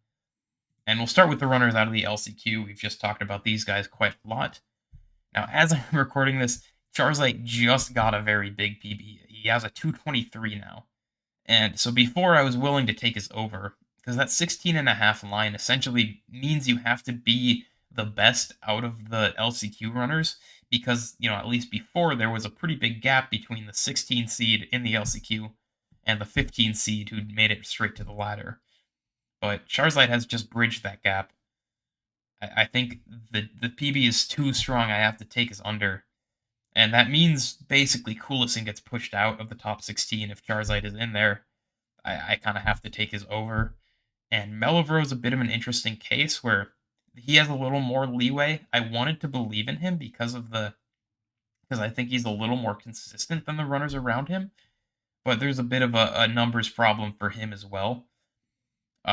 And we'll start with the runners out of the LCQ. We've just talked about these guys quite a lot. Now, as I'm recording this, Charizard just got a very big PB. He has a 223 now. And so before I was willing to take his over, because that 16.5 line essentially means you have to be the best out of the LCQ runners, because, at least before there was a pretty big gap between the 16 seed in the LCQ and the 15 seed who made it straight to the ladder. But Charizard has just bridged that gap. I think the PB is too strong. I have to take his under. And that means basically Coolison gets pushed out of the top 16 if Charizard is in there. I kind of have to take his over. And Melivro is a bit of an interesting case where he has a little more leeway. I wanted to believe in him because I think he's a little more consistent than the runners around him. But there's a bit of a numbers problem for him as well.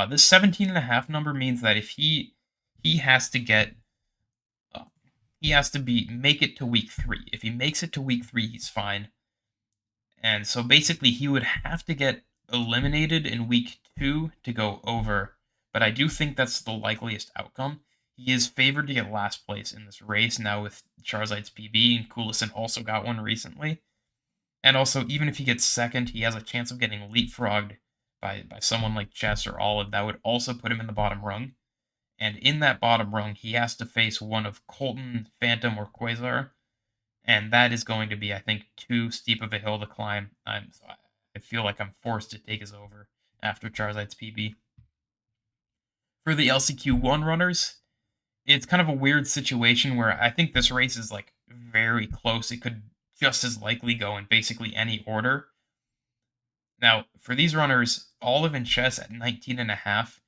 This 17.5 number means that if he has to get make it to week 3. If he makes it to week 3, he's fine. And so basically he would have to get eliminated in week 2 to go over. But I do think that's the likeliest outcome. He is favored to get last place in this race now with Charizard's PB, and Coolison also got one recently. And also, even if he gets second, he has a chance of getting leapfrogged by someone like Chess or Olive. That would also put him in the bottom rung. And in that bottom rung, he has to face one of Colton, Phantom, or Quasar. And that is going to be, I think, too steep of a hill to climb. I feel like I'm forced to take his over after Charizard's PB. For the LCQ1 runners, it's kind of a weird situation where I think this race is like very close. It could just as likely go in basically any order. Now, for these runners, Olive and Chess at 19.5,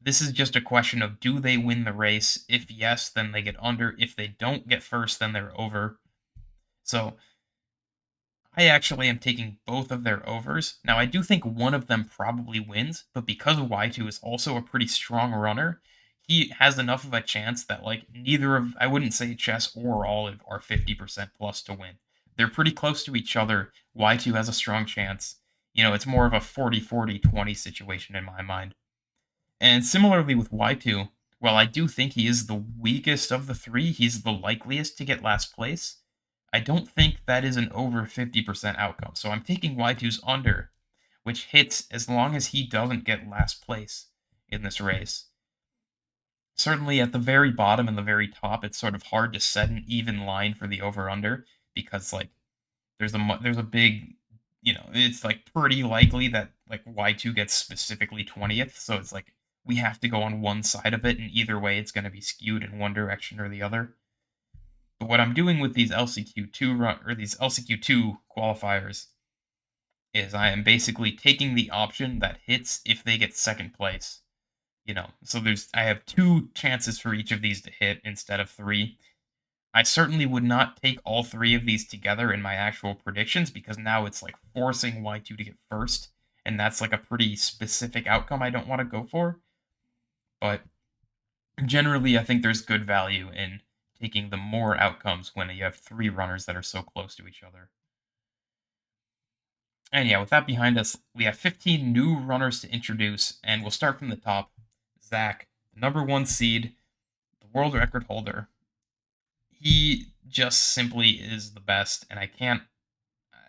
this is just a question of, do they win the race? If yes, then they get under. If they don't get first, then they're over. So I actually am taking both of their overs. Now, I do think one of them probably wins, but because Y2 is also a pretty strong runner, he has enough of a chance that, like, I wouldn't say Chess or Olive are 50% plus to win. They're pretty close to each other. Y2 has a strong chance. It's more of a 40-40-20 situation in my mind. And similarly with Y2, while I do think he is the weakest of the 3, he's the likeliest to get last place, I don't think that is an over 50% outcome. So I'm taking Y2's under, which hits as long as he doesn't get last place in this race. Certainly at the very bottom and the very top, it's sort of hard to set an even line for the over under because like there's a big, it's like pretty likely that like Y2 gets specifically 20th, so it's like we have to go on one side of it, and either way it's going to be skewed in one direction or the other. But what I'm doing with these LCQ2 or these LCQ2 qualifiers is I am basically taking the option that hits if they get second place. So I have two chances for each of these to hit instead of three. I certainly would not take all three of these together in my actual predictions because now it's like forcing Y2 to get first, and that's like a pretty specific outcome I don't want to go for. But generally, I think there's good value in taking the more outcomes when you have three runners that are so close to each other. And yeah, with that behind us, we have 15 new runners to introduce, and we'll start from the top. Zach, number one seed, the world record holder. He just simply is the best, and I can't.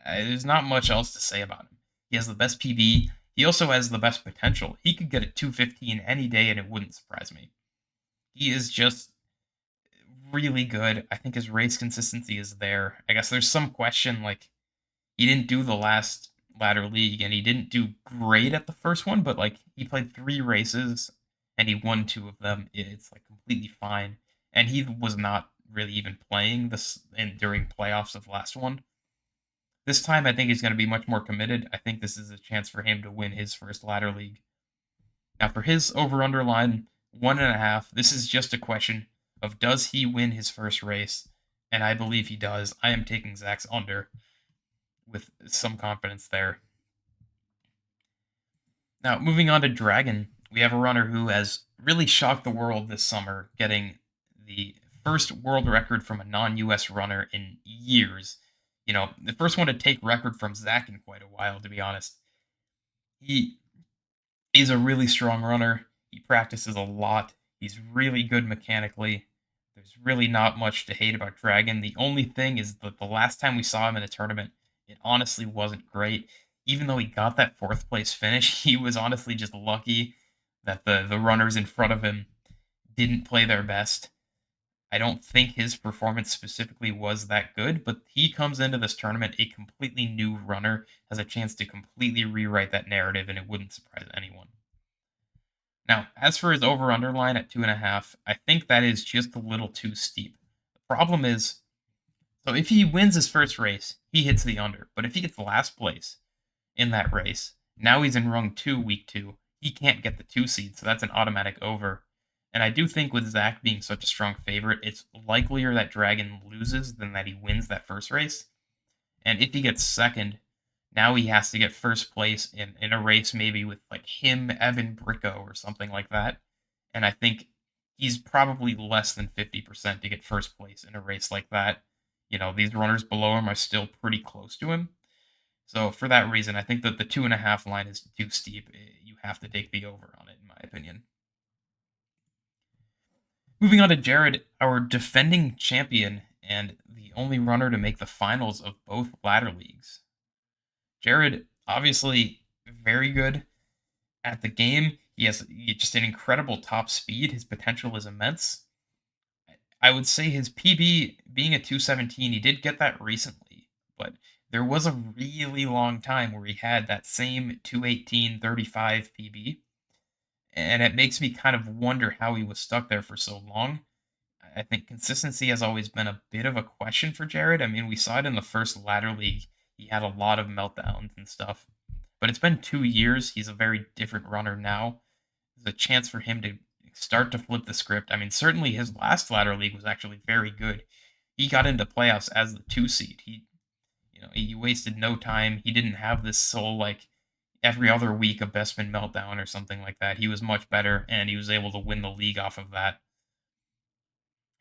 There's not much else to say about him. He has the best PB. He also has the best potential. He could get a 215 any day, and it wouldn't surprise me. He is just really good. I think his race consistency is there. I guess there's some question like he didn't do the last ladder league and he didn't do great at the first one, but like he played three races and he won two of them. It's like completely fine. And he was not really even playing this during playoffs of last one. This time I think he's going to be much more committed. I think this is a chance for him to win his first ladder league. Now for his over under line, 1.5. This is just a question of does he win his first race? And I believe he does. I am taking Zach's under with some confidence there. Now, moving on to Dragon, we have a runner who has really shocked the world this summer, getting the first world record from a non US runner in years. The first one to take record from Zach in quite a while, to be honest. He is a really strong runner. He practices a lot. He's really good mechanically. There's really not much to hate about Dragon. The only thing is that the last time we saw him in a tournament, it honestly wasn't great. Even though he got that fourth place finish, he was honestly just lucky that the runners in front of him didn't play their best. I don't think his performance specifically was that good, but he comes into this tournament a completely new runner, has a chance to completely rewrite that narrative, and it wouldn't surprise anyone. Now, as for his over underline at 2.5, I think that is just a little too steep. The problem is, so if he wins his first race, he hits the under. But if he gets last place in that race, now he's in rung 2, week 2. He can't get the 2 seed, so that's an automatic over. And I do think with Zach being such a strong favorite, it's likelier that Dragon loses than that he wins that first race. And if he gets second, now he has to get first place in a race maybe with like him, Evan Bricko, or something like that. And I think he's probably less than 50% to get first place in a race like that. These runners below him are still pretty close to him. So for that reason, I think that the 2.5 line is too steep. You have to take the over on it, in my opinion. Moving on to Jared, our defending champion and the only runner to make the finals of both ladder leagues. Jared, obviously very good at the game. He has just an incredible top speed. His potential is immense. I would say his PB being a 217, he did get that recently, but there was a really long time where he had that same 218-35 PB, and it makes me kind of wonder how he was stuck there for so long. I think consistency has always been a bit of a question for Jared. I mean, we saw it in the first ladder league. He had a lot of meltdowns and stuff. But it's been 2 years. He's a very different runner now. There's a chance for him to start to flip the script. I mean, certainly his last ladder league was actually very good. He got into playoffs as the 2 seed. He wasted no time. He didn't have this soul like every other week a Bestman meltdown or something like that. He was much better, and he was able to win the league off of that.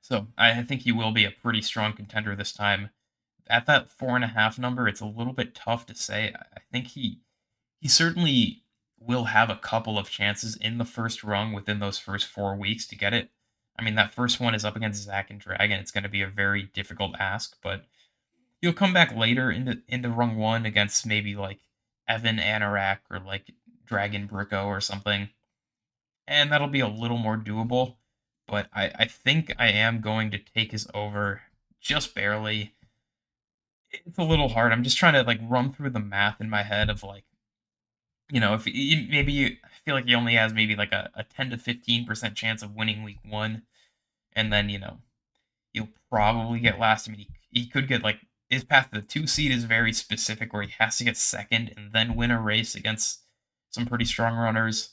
So I think he will be a pretty strong contender this time. At that 4.5 number, it's a little bit tough to say. I think he certainly will have a couple of chances in the first rung within those first 4 weeks to get it. I mean, that first one is up against Zach and Dragon. It's going to be a very difficult ask, but he'll come back later into rung 1 against maybe like Evan Anorak or like Dragon Bricko or something, and that'll be a little more doable. but I think I am going to take his over just barely. It's a little hard. I'm just trying to like run through the math in my head of like, if maybe I feel like he only has maybe like a 10 to 15% chance of winning week one, and then he'll probably get last. I mean, he could get like his path to the two seed is very specific, where he has to get second and then win a race against some pretty strong runners.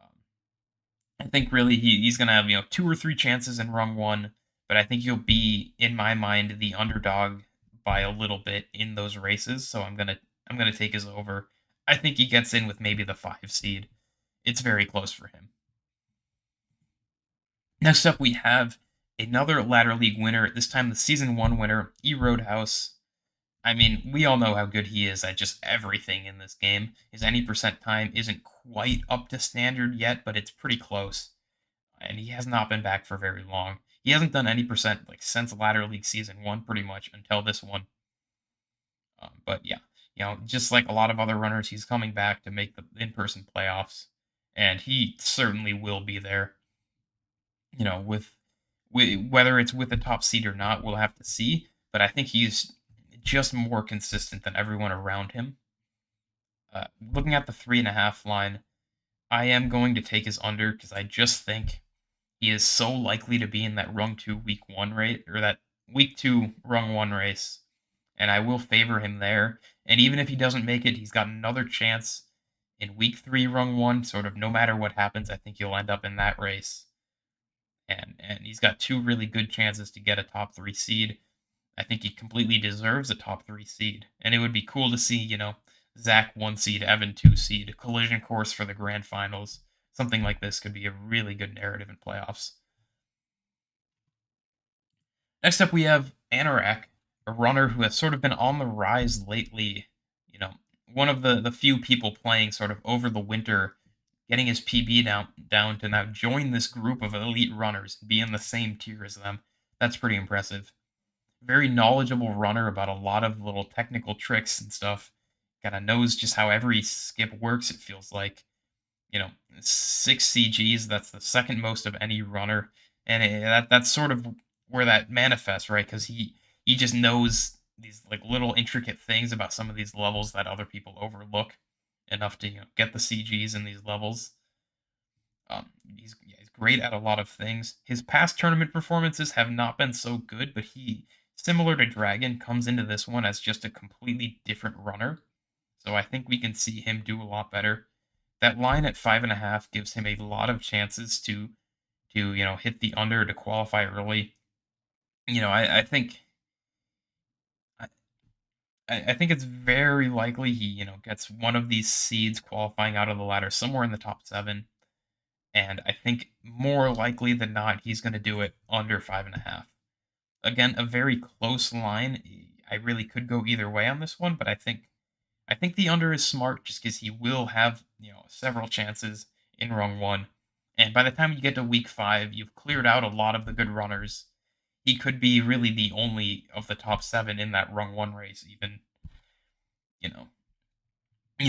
Um, I think really he's gonna have two or three chances in rung one, but I think he'll be in my mind the underdog by a little bit in those races. So I'm gonna take his over. I think he gets in with maybe the five seed. It's very close for him. Next up, we have another ladder league winner. This time, the season one winner, E Roadhouse. I mean, we all know how good he is at just everything in this game. His any percent time isn't quite up to standard yet, but it's pretty close. And he has not been back for very long. He hasn't done any percent like since Ladder League season one, pretty much until this one. But yeah, just like a lot of other runners, he's coming back to make the in-person playoffs, and he certainly will be there. With whether it's with the top seed or not, we'll have to see. But I think he's just more consistent than everyone around him. Looking at the 3.5 line, I am going to take his under because I just think he is so likely to be in that rung two week one race, or that week two rung one race, and I will favor him there. And even if he doesn't make it, he's got another chance in week three rung one. Sort of no matter what happens, I think he'll end up in that race, and he's got two really good chances to get a top three seed. I think he completely deserves a top three seed, and it would be cool to see Zach one seed, Evan two seed, collision course for the grand finals. Something like this could be a really good narrative in playoffs. Next up, we have Anorak, a runner who has sort of been on the rise lately. One of the few people playing sort of over the winter, getting his PB down to now join this group of elite runners, be in the same tier as them. That's pretty impressive. Very knowledgeable runner about a lot of little technical tricks and stuff. Kind of knows just how every skip works, it feels like. 6 CGs, that's the second most of any runner. And that's sort of where that manifests, right? Because he just knows these like little intricate things about some of these levels that other people overlook enough to get the CGs in these levels. He's great at a lot of things. His past tournament performances have not been so good, but he, similar to Dragon, comes into this one as just a completely different runner. So I think we can see him do a lot better. That line at 5.5 gives him a lot of chances to hit the under to qualify early. I think I, I think it's very likely he gets one of these seeds qualifying out of the ladder somewhere in the top seven, and I think more likely than not he's going to do it under 5.5. Again, a very close line. I really could go either way on this one, but I think the under is smart just because he will have several chances in rung one, and by the time you get to week five, you've cleared out a lot of the good runners. He could be really the only of the top seven in that rung one race. Even you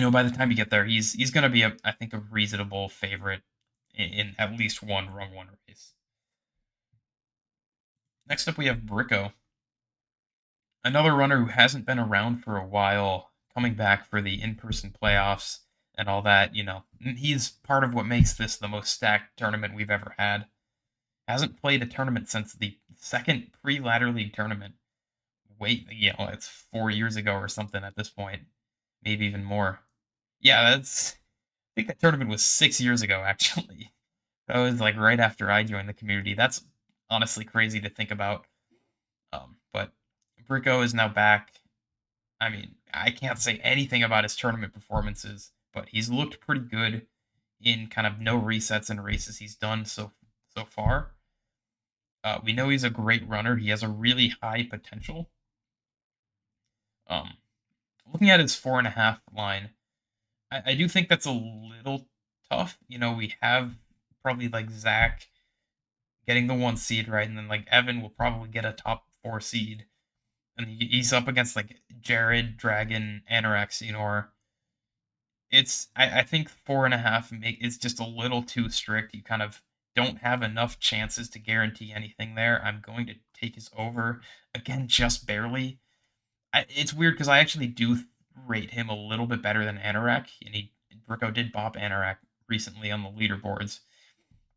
know by the time you get there, he's going to be I think a reasonable favorite in at least one rung one race. Next up, we have Bricko, another runner who hasn't been around for a while, coming back for the in-person playoffs and all that. He's part of what makes this the most stacked tournament we've ever had. Hasn't played a tournament since the second pre-ladder league tournament. Wait, it's 4 years ago or something at this point, maybe even more. Yeah, I think that tournament was 6 years ago, actually. That was like right after I joined the community. That's honestly crazy to think about. But Brico is now back. I mean, I can't say anything about his tournament performances, but he's looked pretty good in kind of no resets and races he's done so far. We know he's a great runner. He has a really high potential. Um, Looking at his 4.5 line, I do think that's a little tough. We have probably like Zach getting the one seed, right, and then like Evan will probably get a top four seed, and he's up against like Jared, Dragon, Anorex. I think 4.5 is just a little too strict. You kind of don't have enough chances to guarantee anything there. I'm going to take his over again, just barely. It's weird because I actually do rate him a little bit better than Anorak, and Brico did bop Anorak recently on the leaderboards.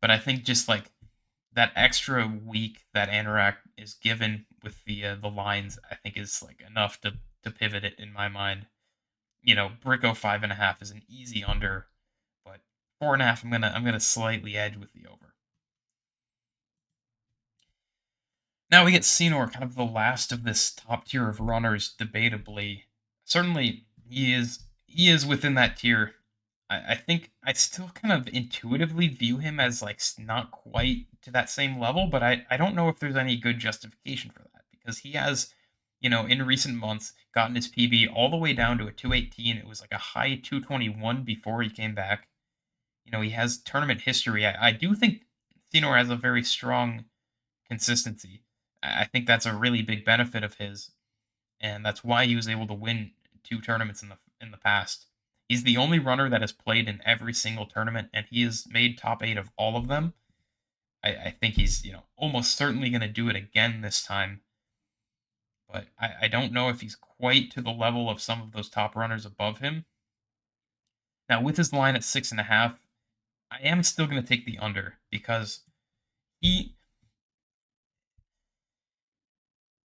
But I think just like that extra week that Anorak is given with the lines, I think is like enough to pivot it in my mind. Brico 5.5 is an easy under, but 4.5 I'm gonna slightly edge with the over. Now we get Senor, kind of the last of this top tier of runners, debatably. Certainly, he is within that tier. I think I still kind of intuitively view him as like not quite to that same level, but I don't know if there's any good justification for that because he has, in recent months gotten his PB all the way down to a 218. It was like a high 221 before he came back. He has tournament history. I do think Senor has a very strong consistency. I think that's a really big benefit of his, and that's why he was able to win two tournaments in the past. He's the only runner that has played in every single tournament, and he has made top eight of all of them. I think he's almost certainly going to do it again this time, but I don't know if he's quite to the level of some of those top runners above him. Now with his line at 6.5, I am still going to take the under because he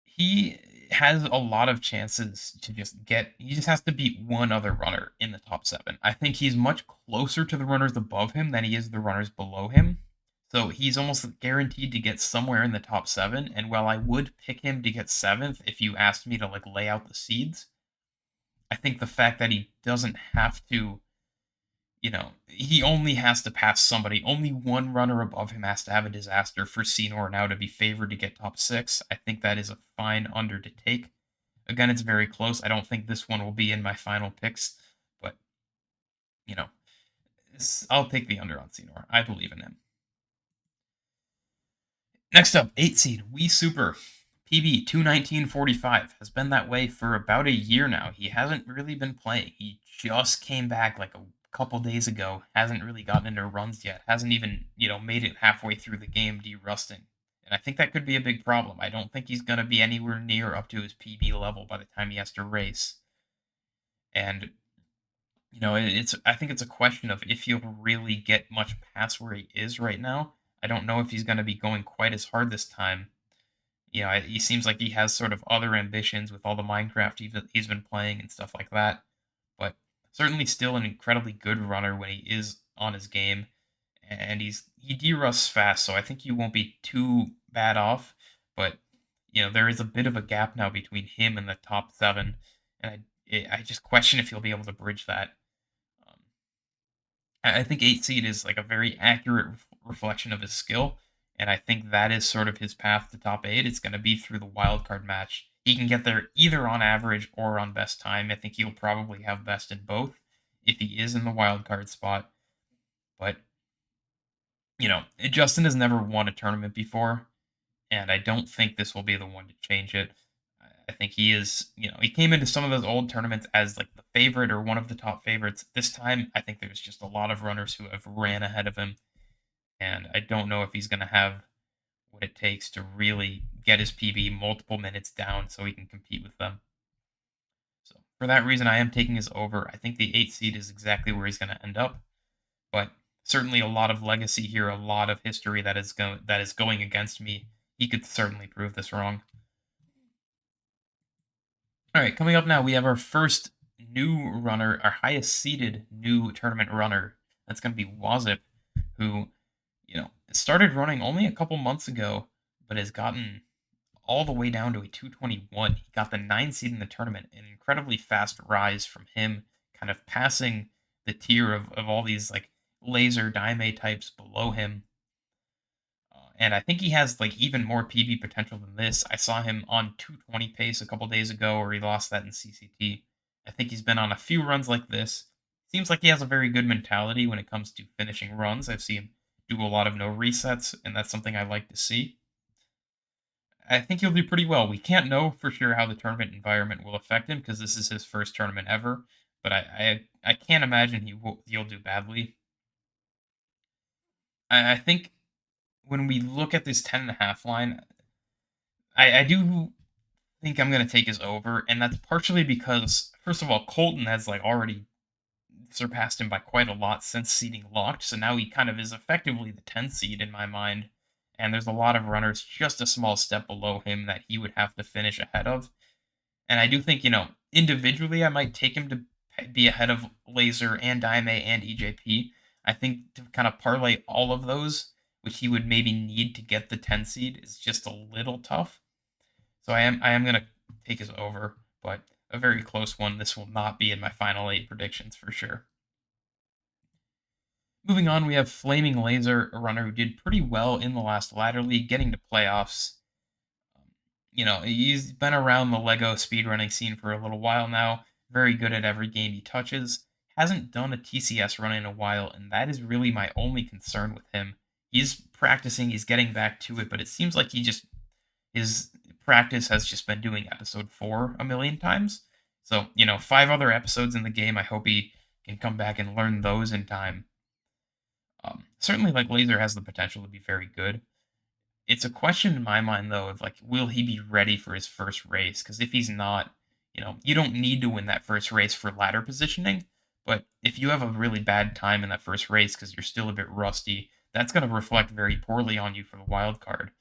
he has a lot of chances to just get he just has to beat one other runner in the top 7. I think he's much closer to the runners above him than he is the runners below him. So he's almost guaranteed to get somewhere in the top 7, and while I would pick him to get 7th if you asked me to like lay out the seeds, I think the fact that he doesn't have to he only has to pass somebody. Only one runner above him has to have a disaster for Senor now to be favored to get top 6. I think that is a fine under to take. Again, it's very close. I don't think this one will be in my final picks, but, you know, I'll take the under on Senor. I believe in him. Next up, 8 seed, Wii Super. PB 219.45 has been that way for about a year now. He hasn't really been playing. He just came back like a couple days ago. Hasn't really gotten into runs yet. Hasn't even, made it halfway through the game derusting. And I think that could be a big problem. I don't think he's going to be anywhere near up to his PB level by the time he has to race. And I think it's a question of if he'll really get much past where he is right now. I don't know if he's going to be going quite as hard this time. He seems like he has sort of other ambitions with all the Minecraft he's been playing and stuff like that. But certainly still an incredibly good runner when he is on his game, and he de-rusts fast, so I think he won't be too bad off. But there is a bit of a gap now between him and the top 7, and I just question if he'll be able to bridge that. Um, I think 8 seed is like a very accurate reflection of his skill, and I think that is sort of his path to top 8. It's going to be through the wild card match. He can get there either on average or on best time. I think he'll probably have best in both if he is in the wild card spot. But Justin has never won a tournament before, and I don't think this will be the one to change it. I think he is, he came into some of those old tournaments as like the favorite or one of the top favorites. This time, I think there's just a lot of runners who have ran ahead of him, and I don't know if he's going to have what it takes to really get his PB multiple minutes down so he can compete with them. So for that reason, I am taking his over. I think the 8 seed is exactly where he's going to end up, but certainly a lot of legacy here, a lot of history that is going against me. He could certainly prove this wrong. All right, coming up now, we have our first new runner, our highest seeded new tournament runner. That's going to be Wazip, who, started running only a couple months ago, but has gotten all the way down to a 221. He got the 9 seed in the tournament, an incredibly fast rise from him, kind of passing the tier of all these like laser Daime types below him. And I think he has like even more PB potential than this. I saw him on 220 pace a couple days ago, where he lost that in CCT. I think he's been on a few runs like this. Seems like he has a very good mentality when it comes to finishing runs. I've seen him do a lot of no resets, and that's something I like to see. I think he'll do pretty well. We can't know for sure how the tournament environment will affect him because this is his first tournament ever. But I can't imagine he'll do badly. I think when we look at this 10.5 line, I do think I'm going to take his over, and that's partially because, first of all, Colton has like already surpassed him by quite a lot since seeding locked. So now he kind of is effectively the 10 seed in my mind. And there's a lot of runners just a small step below him that he would have to finish ahead of. And I do think, individually, I might take him to be ahead of Laser and Daime and EJP. I think to kind of parlay all of those, which he would maybe need to get the 10 seed, is just a little tough. So I am going to take his over, but a very close one. This will not be in my final 8 predictions for sure. Moving on, we have Flaming Laser, a runner who did pretty well in the last ladder league, getting to playoffs. He's been around the Lego speedrunning scene for a little while now. Very good at every game he touches. Hasn't done a TCS run in a while, and that is really my only concern with him. He's practicing, he's getting back to it, but it seems like his practice has just been doing episode 4 a million times. So, 5 other episodes in the game. I hope he can come back and learn those in time. Certainly, like Laser has the potential to be very good. It's a question in my mind though of like, will he be ready for his first race? Because if he's not, you don't need to win that first race for ladder positioning. But if you have a really bad time in that first race because you're still a bit rusty, that's going to reflect very poorly on you for the wild card.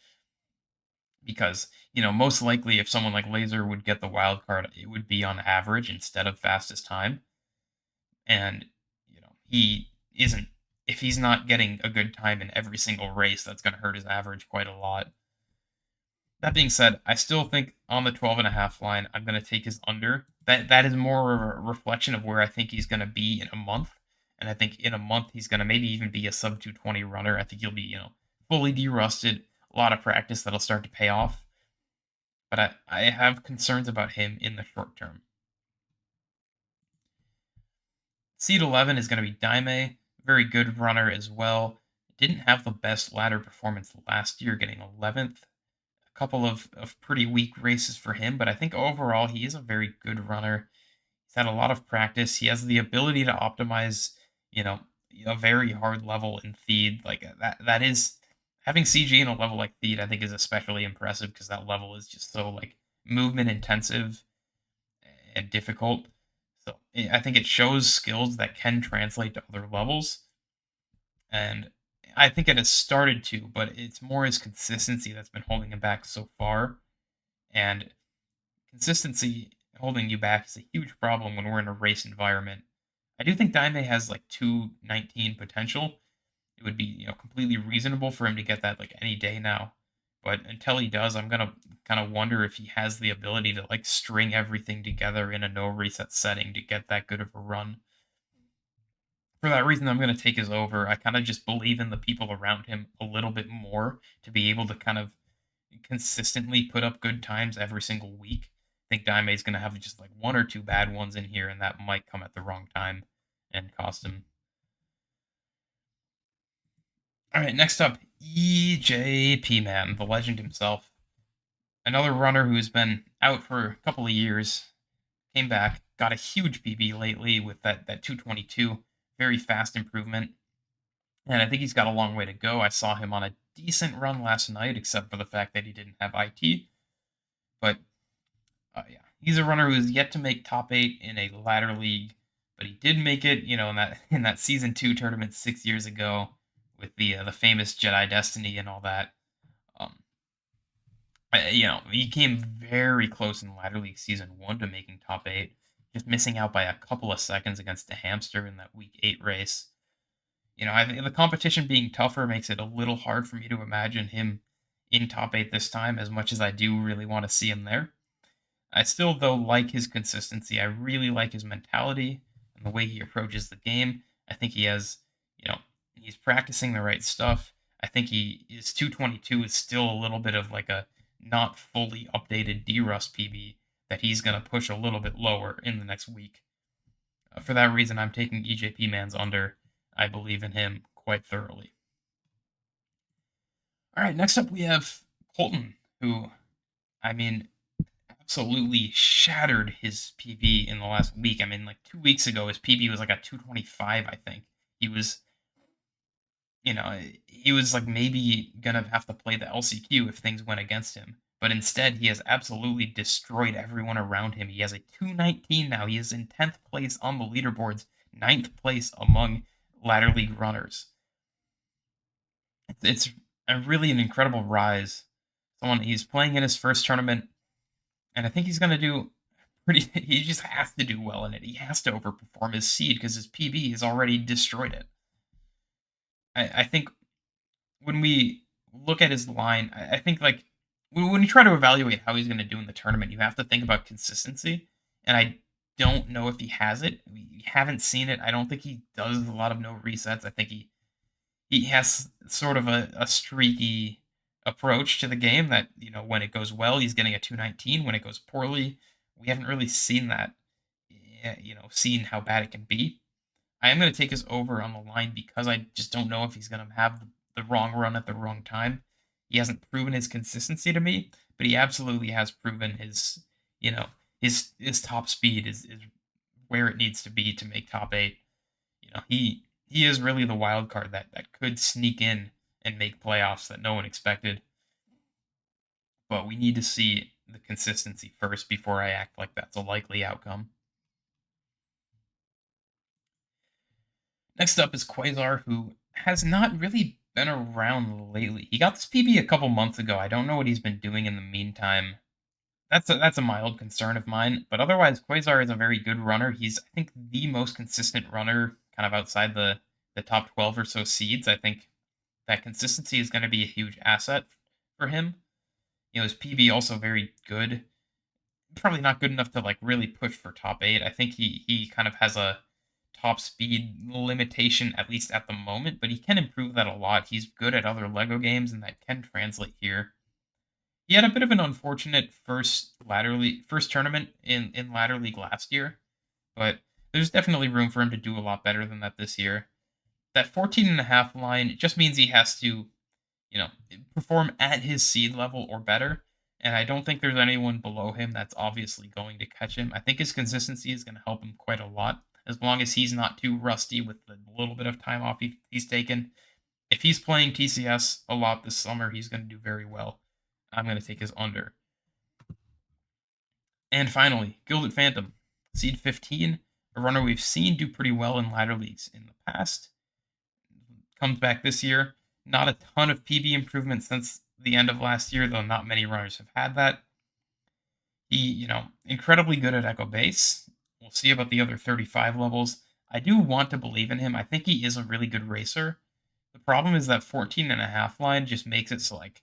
Because, most likely if someone like Laser would get the wild card, it would be on average instead of fastest time. And, he isn't, if he's not getting a good time in every single race, that's going to hurt his average quite a lot. That being said, I still think on the 12.5 line, I'm going to take his under. That is more of a reflection of where I think he's going to be in a month. And I think in a month, he's going to maybe even be a sub 220 runner. I think he'll be, fully derusted, a lot of practice that'll start to pay off. But I have concerns about him in the short term. Seed 11 is going to be Daime, very good runner as well. Didn't have the best ladder performance last year, getting 11th. A couple of pretty weak races for him, but I think overall he is a very good runner. He's had a lot of practice. He has the ability to optimize, a very hard level in Theed. Like that is having CG in a level like Theed, I think is especially impressive because that level is just so like movement intensive and difficult. So I think it shows skills that can translate to other levels. And I think it has started to, but it's more his consistency that's been holding him back so far. And consistency holding you back is a huge problem when we're in a race environment. I do think Daime has like 219 potential. It would be, completely reasonable for him to get that like any day now. But until he does, I'm gonna kind of wonder if he has the ability to like string everything together in a no reset setting to get that good of a run. For that reason, I'm going to take his over. I kind of just believe in the people around him a little bit more to be able to kind of consistently put up good times every single week. I think Daime is going to have just like 1 or 2 bad ones in here, and that might come at the wrong time and cost him. All right, next up, EJP Man, the legend himself. Another runner who's been out for a couple of years, came back, got a huge PB lately with that 222, very fast improvement. And I think he's got a long way to go. I saw him on a decent run last night, except for the fact that he didn't have IT. But yeah, he's a runner who's yet to make top 8 in a ladder league, but he did make it, in that season 2 tournament 6 years ago with the famous Jedi Destiny and all that. He came very close in ladder league season 1 to making top 8, just missing out by a couple of seconds against the Hamster in that week 8 race. I think the competition being tougher makes it a little hard for me to imagine him in top 8 this time, as much as I do really want to see him there. I still, though, like his consistency. I really like his mentality and the way he approaches the game. I think he has, he's practicing the right stuff. I think his 222 is still a little bit of like a not fully updated D-Rust PB that he's going to push a little bit lower in the next week. For that reason, I'm taking EJP Man's under. I believe in him quite thoroughly. All right, next up we have Colton, who, absolutely shattered his PB in the last week. Like 2 weeks ago, his PB was like a 225, I think. He was, he was like maybe gonna have to play the LCQ if things went against him. But instead, he has absolutely destroyed everyone around him. He has a 219 now. He is in 10th place on the leaderboards, ninth place among ladder league runners. It's a really an incredible rise. Someone he's playing in his first tournament, and I think he's gonna do pretty. He just has to do well in it. He has to overperform his seed because his PB has already destroyed it. I think when we look at his line, I think like when you try to evaluate how he's going to do in the tournament, you have to think about consistency. And I don't know if he has it. We haven't seen it. I don't think he does a lot of no resets. I think he has sort of a streaky approach to the game that when it goes well, he's getting a 219. When it goes poorly, we haven't really seen that. Seen how bad it can be. I am going to take his over on the line because I just don't know if he's going to have the wrong run at the wrong time. He hasn't proven his consistency to me, but he absolutely has proven you know, his top speed is where it needs to be to make top eight. He is really the wild card that could sneak in and make playoffs that no one expected. But we need to see the consistency first before I act like that's a likely outcome. Next up is Quasar, who has not really been around lately. He got this PB a couple months ago. I don't know what he's been doing in the meantime. That's a mild concern of mine, but otherwise, Quasar is a very good runner. He's, I think, the most consistent runner, kind of outside the top 12 or so seeds. I think that consistency is going to be a huge asset for him. His PB also very good. Probably not good enough to like really push for top eight. I think he kind of has a top speed limitation, at least at the moment, but he can improve that a lot. He's good at other Lego games, and that can translate here. He had a bit of an unfortunate first tournament in ladder league last year, but there's definitely room for him to do a lot better than that this year. That 14.5 line just means he has to, you know, perform at his seed level or better. And I don't think there's anyone below him that's obviously going to catch him. I think his consistency is going to help him quite a lot, as long as he's not too rusty with the little bit of time off he's taken. If he's playing TCS a lot this summer, he's going to do very well. I'm going to take his under. And finally, Gilded Phantom, seed 15, a runner we've seen do pretty well in ladder leagues in the past. Comes back this year. Not a ton of PB improvement since the end of last year, though not many runners have had that. He, incredibly good at Echo Base. We'll see about the other 35 levels. I do want to believe in him. I think he is a really good racer. The problem is that 14.5 line just makes it so like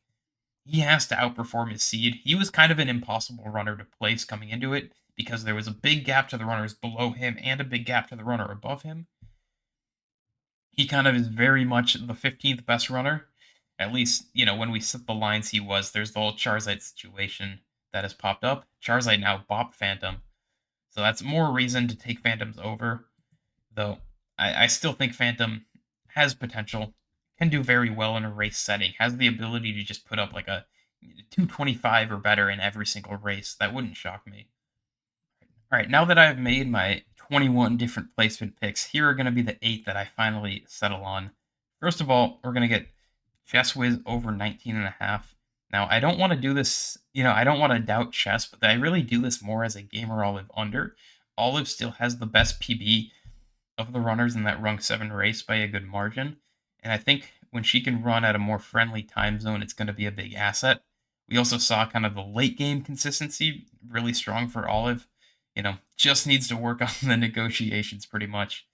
he has to outperform his seed. He was kind of an impossible runner to place coming into it because there was a big gap to the runners below him and a big gap to the runner above him. He kind of is very much the 15th best runner. At least, when we set the lines he was. There's the whole Charizite situation that has popped up. Charizite now bopped Phantom. So that's more reason to take Phantoms over. Though I still think Phantom has potential, can do very well in a race setting, has the ability to just put up like a 225 or better in every single race. That wouldn't shock me. All right, now that I've made my 21 different placement picks, here are going to be the 8 that I finally settle on. First of all, we're going to get Chess Whiz over 19.5. Now, I don't want to do this, I don't want to doubt Chess, but I really do this more as a Gamer Olive under. Olive still has the best PB of the runners in that Rung 7 race by a good margin, and I think when she can run at a more friendly time zone, it's going to be a big asset. We also saw kind of the late game consistency really strong for Olive. Just needs to work on the negotiations pretty much.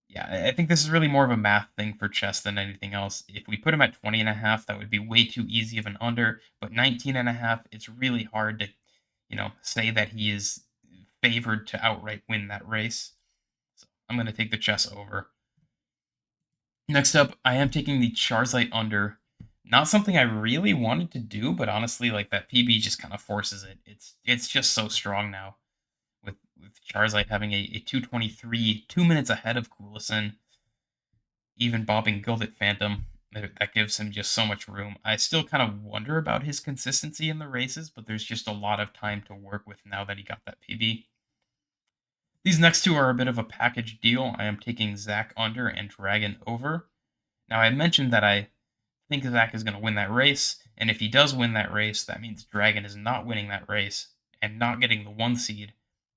Yeah, I think this is really more of a math thing for Chess than anything else. If we put him at 20.5, that would be way too easy of an under, but 19.5, it's really hard to, say that he is favored to outright win that race. So I'm going to take the Chess over. Next up, I am taking the Charizite under. Not something I really wanted to do, but honestly, like that PB just kind of forces it. It's just so strong now with Charizite having a 223, 2 minutes ahead of Coolison, even bobbing Gilded Phantom. That gives him just so much room. I still kind of wonder about his consistency in the races, but there's just a lot of time to work with now that he got that PB. These next two are a bit of a package deal. I am taking Zach under and Dragon over. Now, I mentioned that I think Zach is going to win that race, and if he does win that race, that means Dragon is not winning that race and not getting the 1 seed.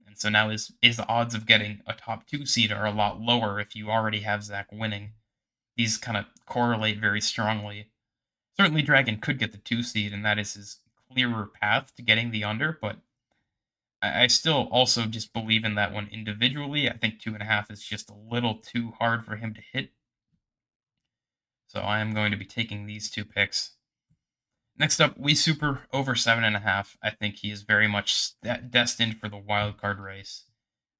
And so now his odds of getting a top 2 seed are a lot lower if you already have Zach winning. These kind of correlate very strongly. Certainly, Dragon could get the 2 seed, and that is his clearer path to getting the under, but I still also just believe in that one individually. I think 2.5 is just a little too hard for him to hit. So I am going to be taking these two picks. Next up, We Super over 7.5. I think he is very much destined for the wild card race.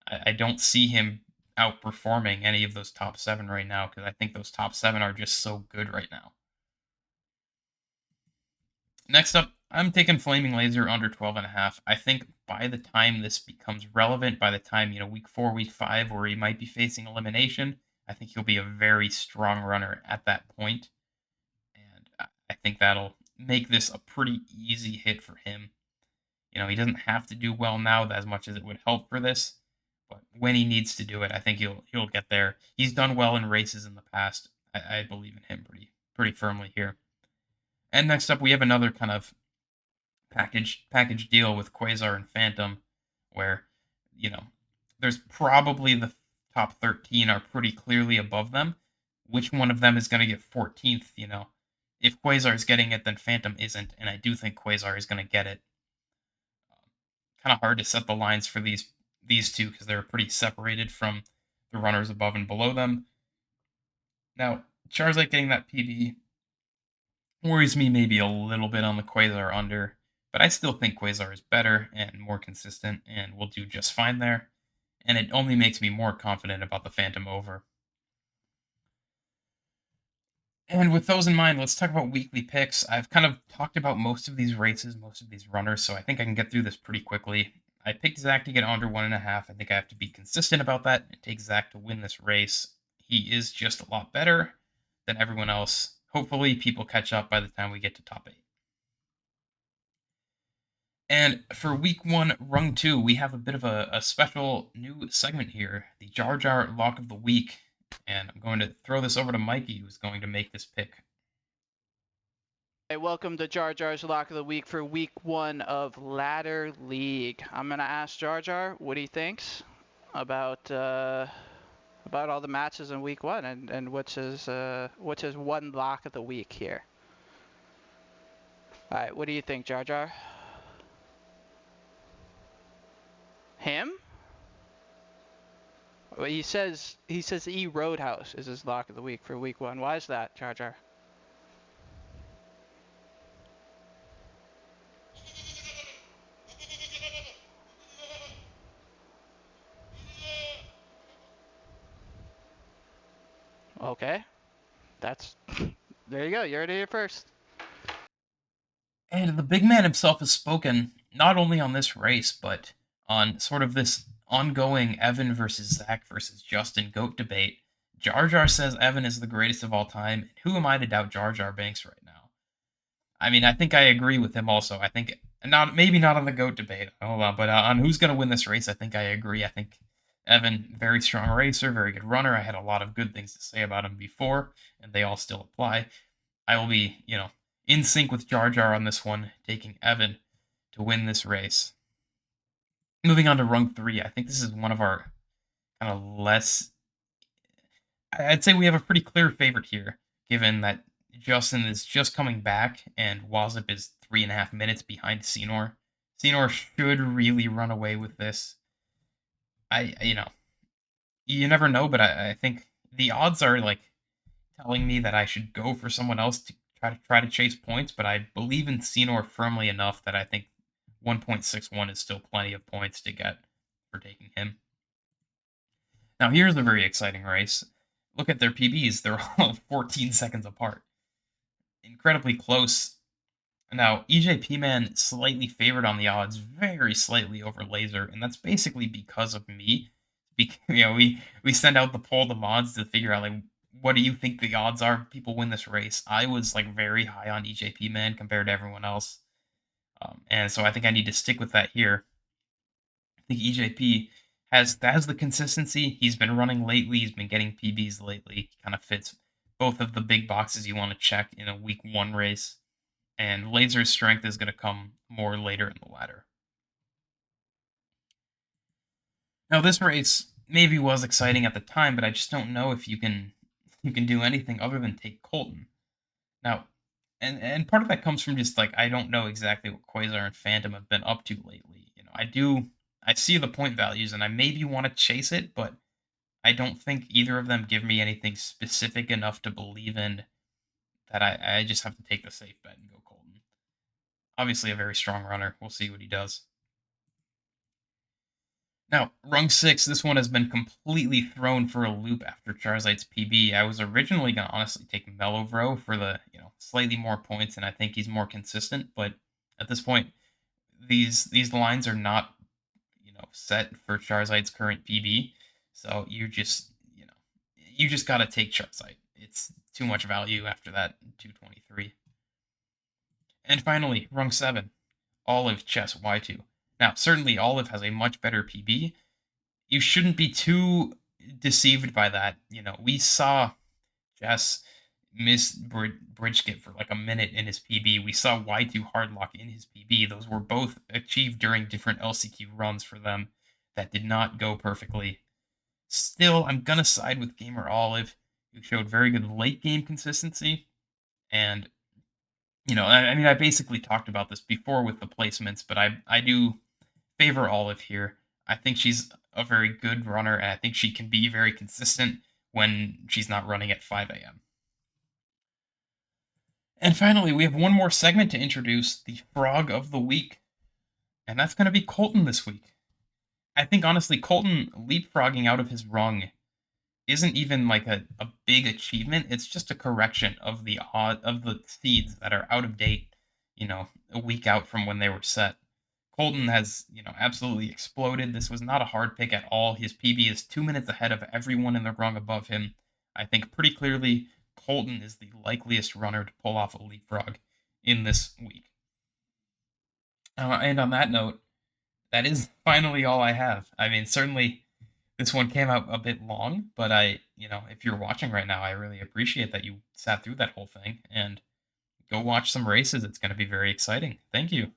I don't see him outperforming any of those top 7 right now because I think those top 7 are just so good right now. Next up, I'm taking Flaming Laser under 12.5. I think by the time this becomes relevant, by the time, week 4, week 5, where he might be facing elimination, I think he'll be a very strong runner at that point. And I think that'll make this a pretty easy hit for him. He doesn't have to do well now as much as it would help for this, but when he needs to do it, I think he'll get there. He's done well in races in the past. I believe in him pretty firmly here. And next up, we have another kind of package deal with Quasar and Phantom, where there's probably the top 13 are pretty clearly above them. Which one of them is going to get 14th? If Quasar is getting it, then Phantom isn't, and I do think Quasar is going to get it. Kind of hard to set the lines for these two because they're pretty separated from the runners above and below them. Now, Charizard getting that PB worries me maybe a little bit on the Quasar under, but I still think Quasar is better and more consistent and will do just fine there. And it only makes me more confident about the Phantom over. And with those in mind, let's talk about weekly picks. I've kind of talked about most of these races, most of these runners, so I think I can get through this pretty quickly. I picked Zach to get under 1.5. I think I have to be consistent about that and take Zach to win this race. He is just a lot better than everyone else. Hopefully, people catch up by the time we get to top 8. And for week 1, rung 2, we have a bit of a special new segment here, the Jar Jar Lock of the Week. And I'm going to throw this over to Mikey, who's going to make this pick. Hey, welcome to Jar Jar's Lock of the Week for week 1 of Ladder League. I'm going to ask Jar Jar what he thinks about all the matches in week 1 and what's his one lock of the week here. All right, what do you think, Jar Jar? Him? Well, he says E Roadhouse is his lock of the week for week 1. Why is that, Jar Jar? Okay, that's there you go. You heard it here first. And the big man himself has spoken not only on this race, but on sort of this ongoing Evan versus Zach versus Justin GOAT debate. Jar Jar says Evan is the greatest of all time. And who am I to doubt Jar Jar Banks right now? I mean, I think I agree with him also. I think maybe not on the GOAT debate, hold on, but on who's going to win this race, I think I agree. I think Evan, very strong racer, very good runner. I had a lot of good things to say about him before, and they all still apply. I will be, in sync with Jar Jar on this one, taking Evan to win this race. Moving on to rung 3, I think this is one of our kind of less. I'd say we have a pretty clear favorite here, given that Justin is just coming back and Wazip is 3.5 minutes behind Senor. Senor should really run away with this. You never know, but I think the odds are like telling me that I should go for someone else to try to chase points, but I believe in Senor firmly enough that I think 1.61 is still plenty of points to get for taking him. Now here's a very exciting race. Look at their PBs; they're all 14 seconds apart. Incredibly close. Now EJP Man slightly favored on the odds, very slightly over Laser, and that's basically because of me. We send out the poll to mods to figure out like what do you think the odds are people win this race. I was like very high on EJP Man compared to everyone else, and so I think I need to stick with that here. I think EJP has the consistency. He's been running lately. He's been getting PBs lately. He kind of fits both of the big boxes you want to check in a week one race, and Laser's strength is going to come more later in the ladder. Now, this race maybe was exciting at the time, but I just don't know if you can do anything other than take Colton. Now, and part of that comes from just like I don't know exactly what Quasar and Phantom have been up to lately. I see the point values and I maybe want to chase it, but I don't think either of them give me anything specific enough to believe in that I just have to take the safe bet and go Colton. Obviously a very strong runner. We'll see what he does. Now, rung 6, this one has been completely thrown for a loop after Charizard's PB. I was originally going to honestly take Melovro for the, slightly more points, and I think he's more consistent, but at this point, these lines are not, set for Charizard's current PB, so you just got to take Charizard. It's too much value after that 223. And finally, rung 7, Olive Chess Y2. Now, certainly Olive has a much better PB. You shouldn't be too deceived by that. We saw Jess miss bridge skip for like a minute in his PB. We saw Y2 hardlock in his PB. Those were both achieved during different LCQ runs for them that did not go perfectly. Still, I'm going to side with Gamer Olive, who showed very good late game consistency. And, I basically talked about this before with the placements, but I do favor Olive here. I think she's a very good runner, and I think she can be very consistent when she's not running at 5 a.m. And finally, we have one more segment to introduce, the Frog of the Week. And that's going to be Colton this week. I think, honestly, Colton leapfrogging out of his rung isn't even like a big achievement. It's just a correction of the seeds that are out of date, a week out from when they were set. Colton has, absolutely exploded. This was not a hard pick at all. His PB is 2 minutes ahead of everyone in the rung above him. I think pretty clearly Colton is the likeliest runner to pull off a leapfrog in this week. And on that note, that is finally all I have. I mean, certainly this one came out a bit long, but if you're watching right now, I really appreciate that you sat through that whole thing and go watch some races. It's going to be very exciting. Thank you.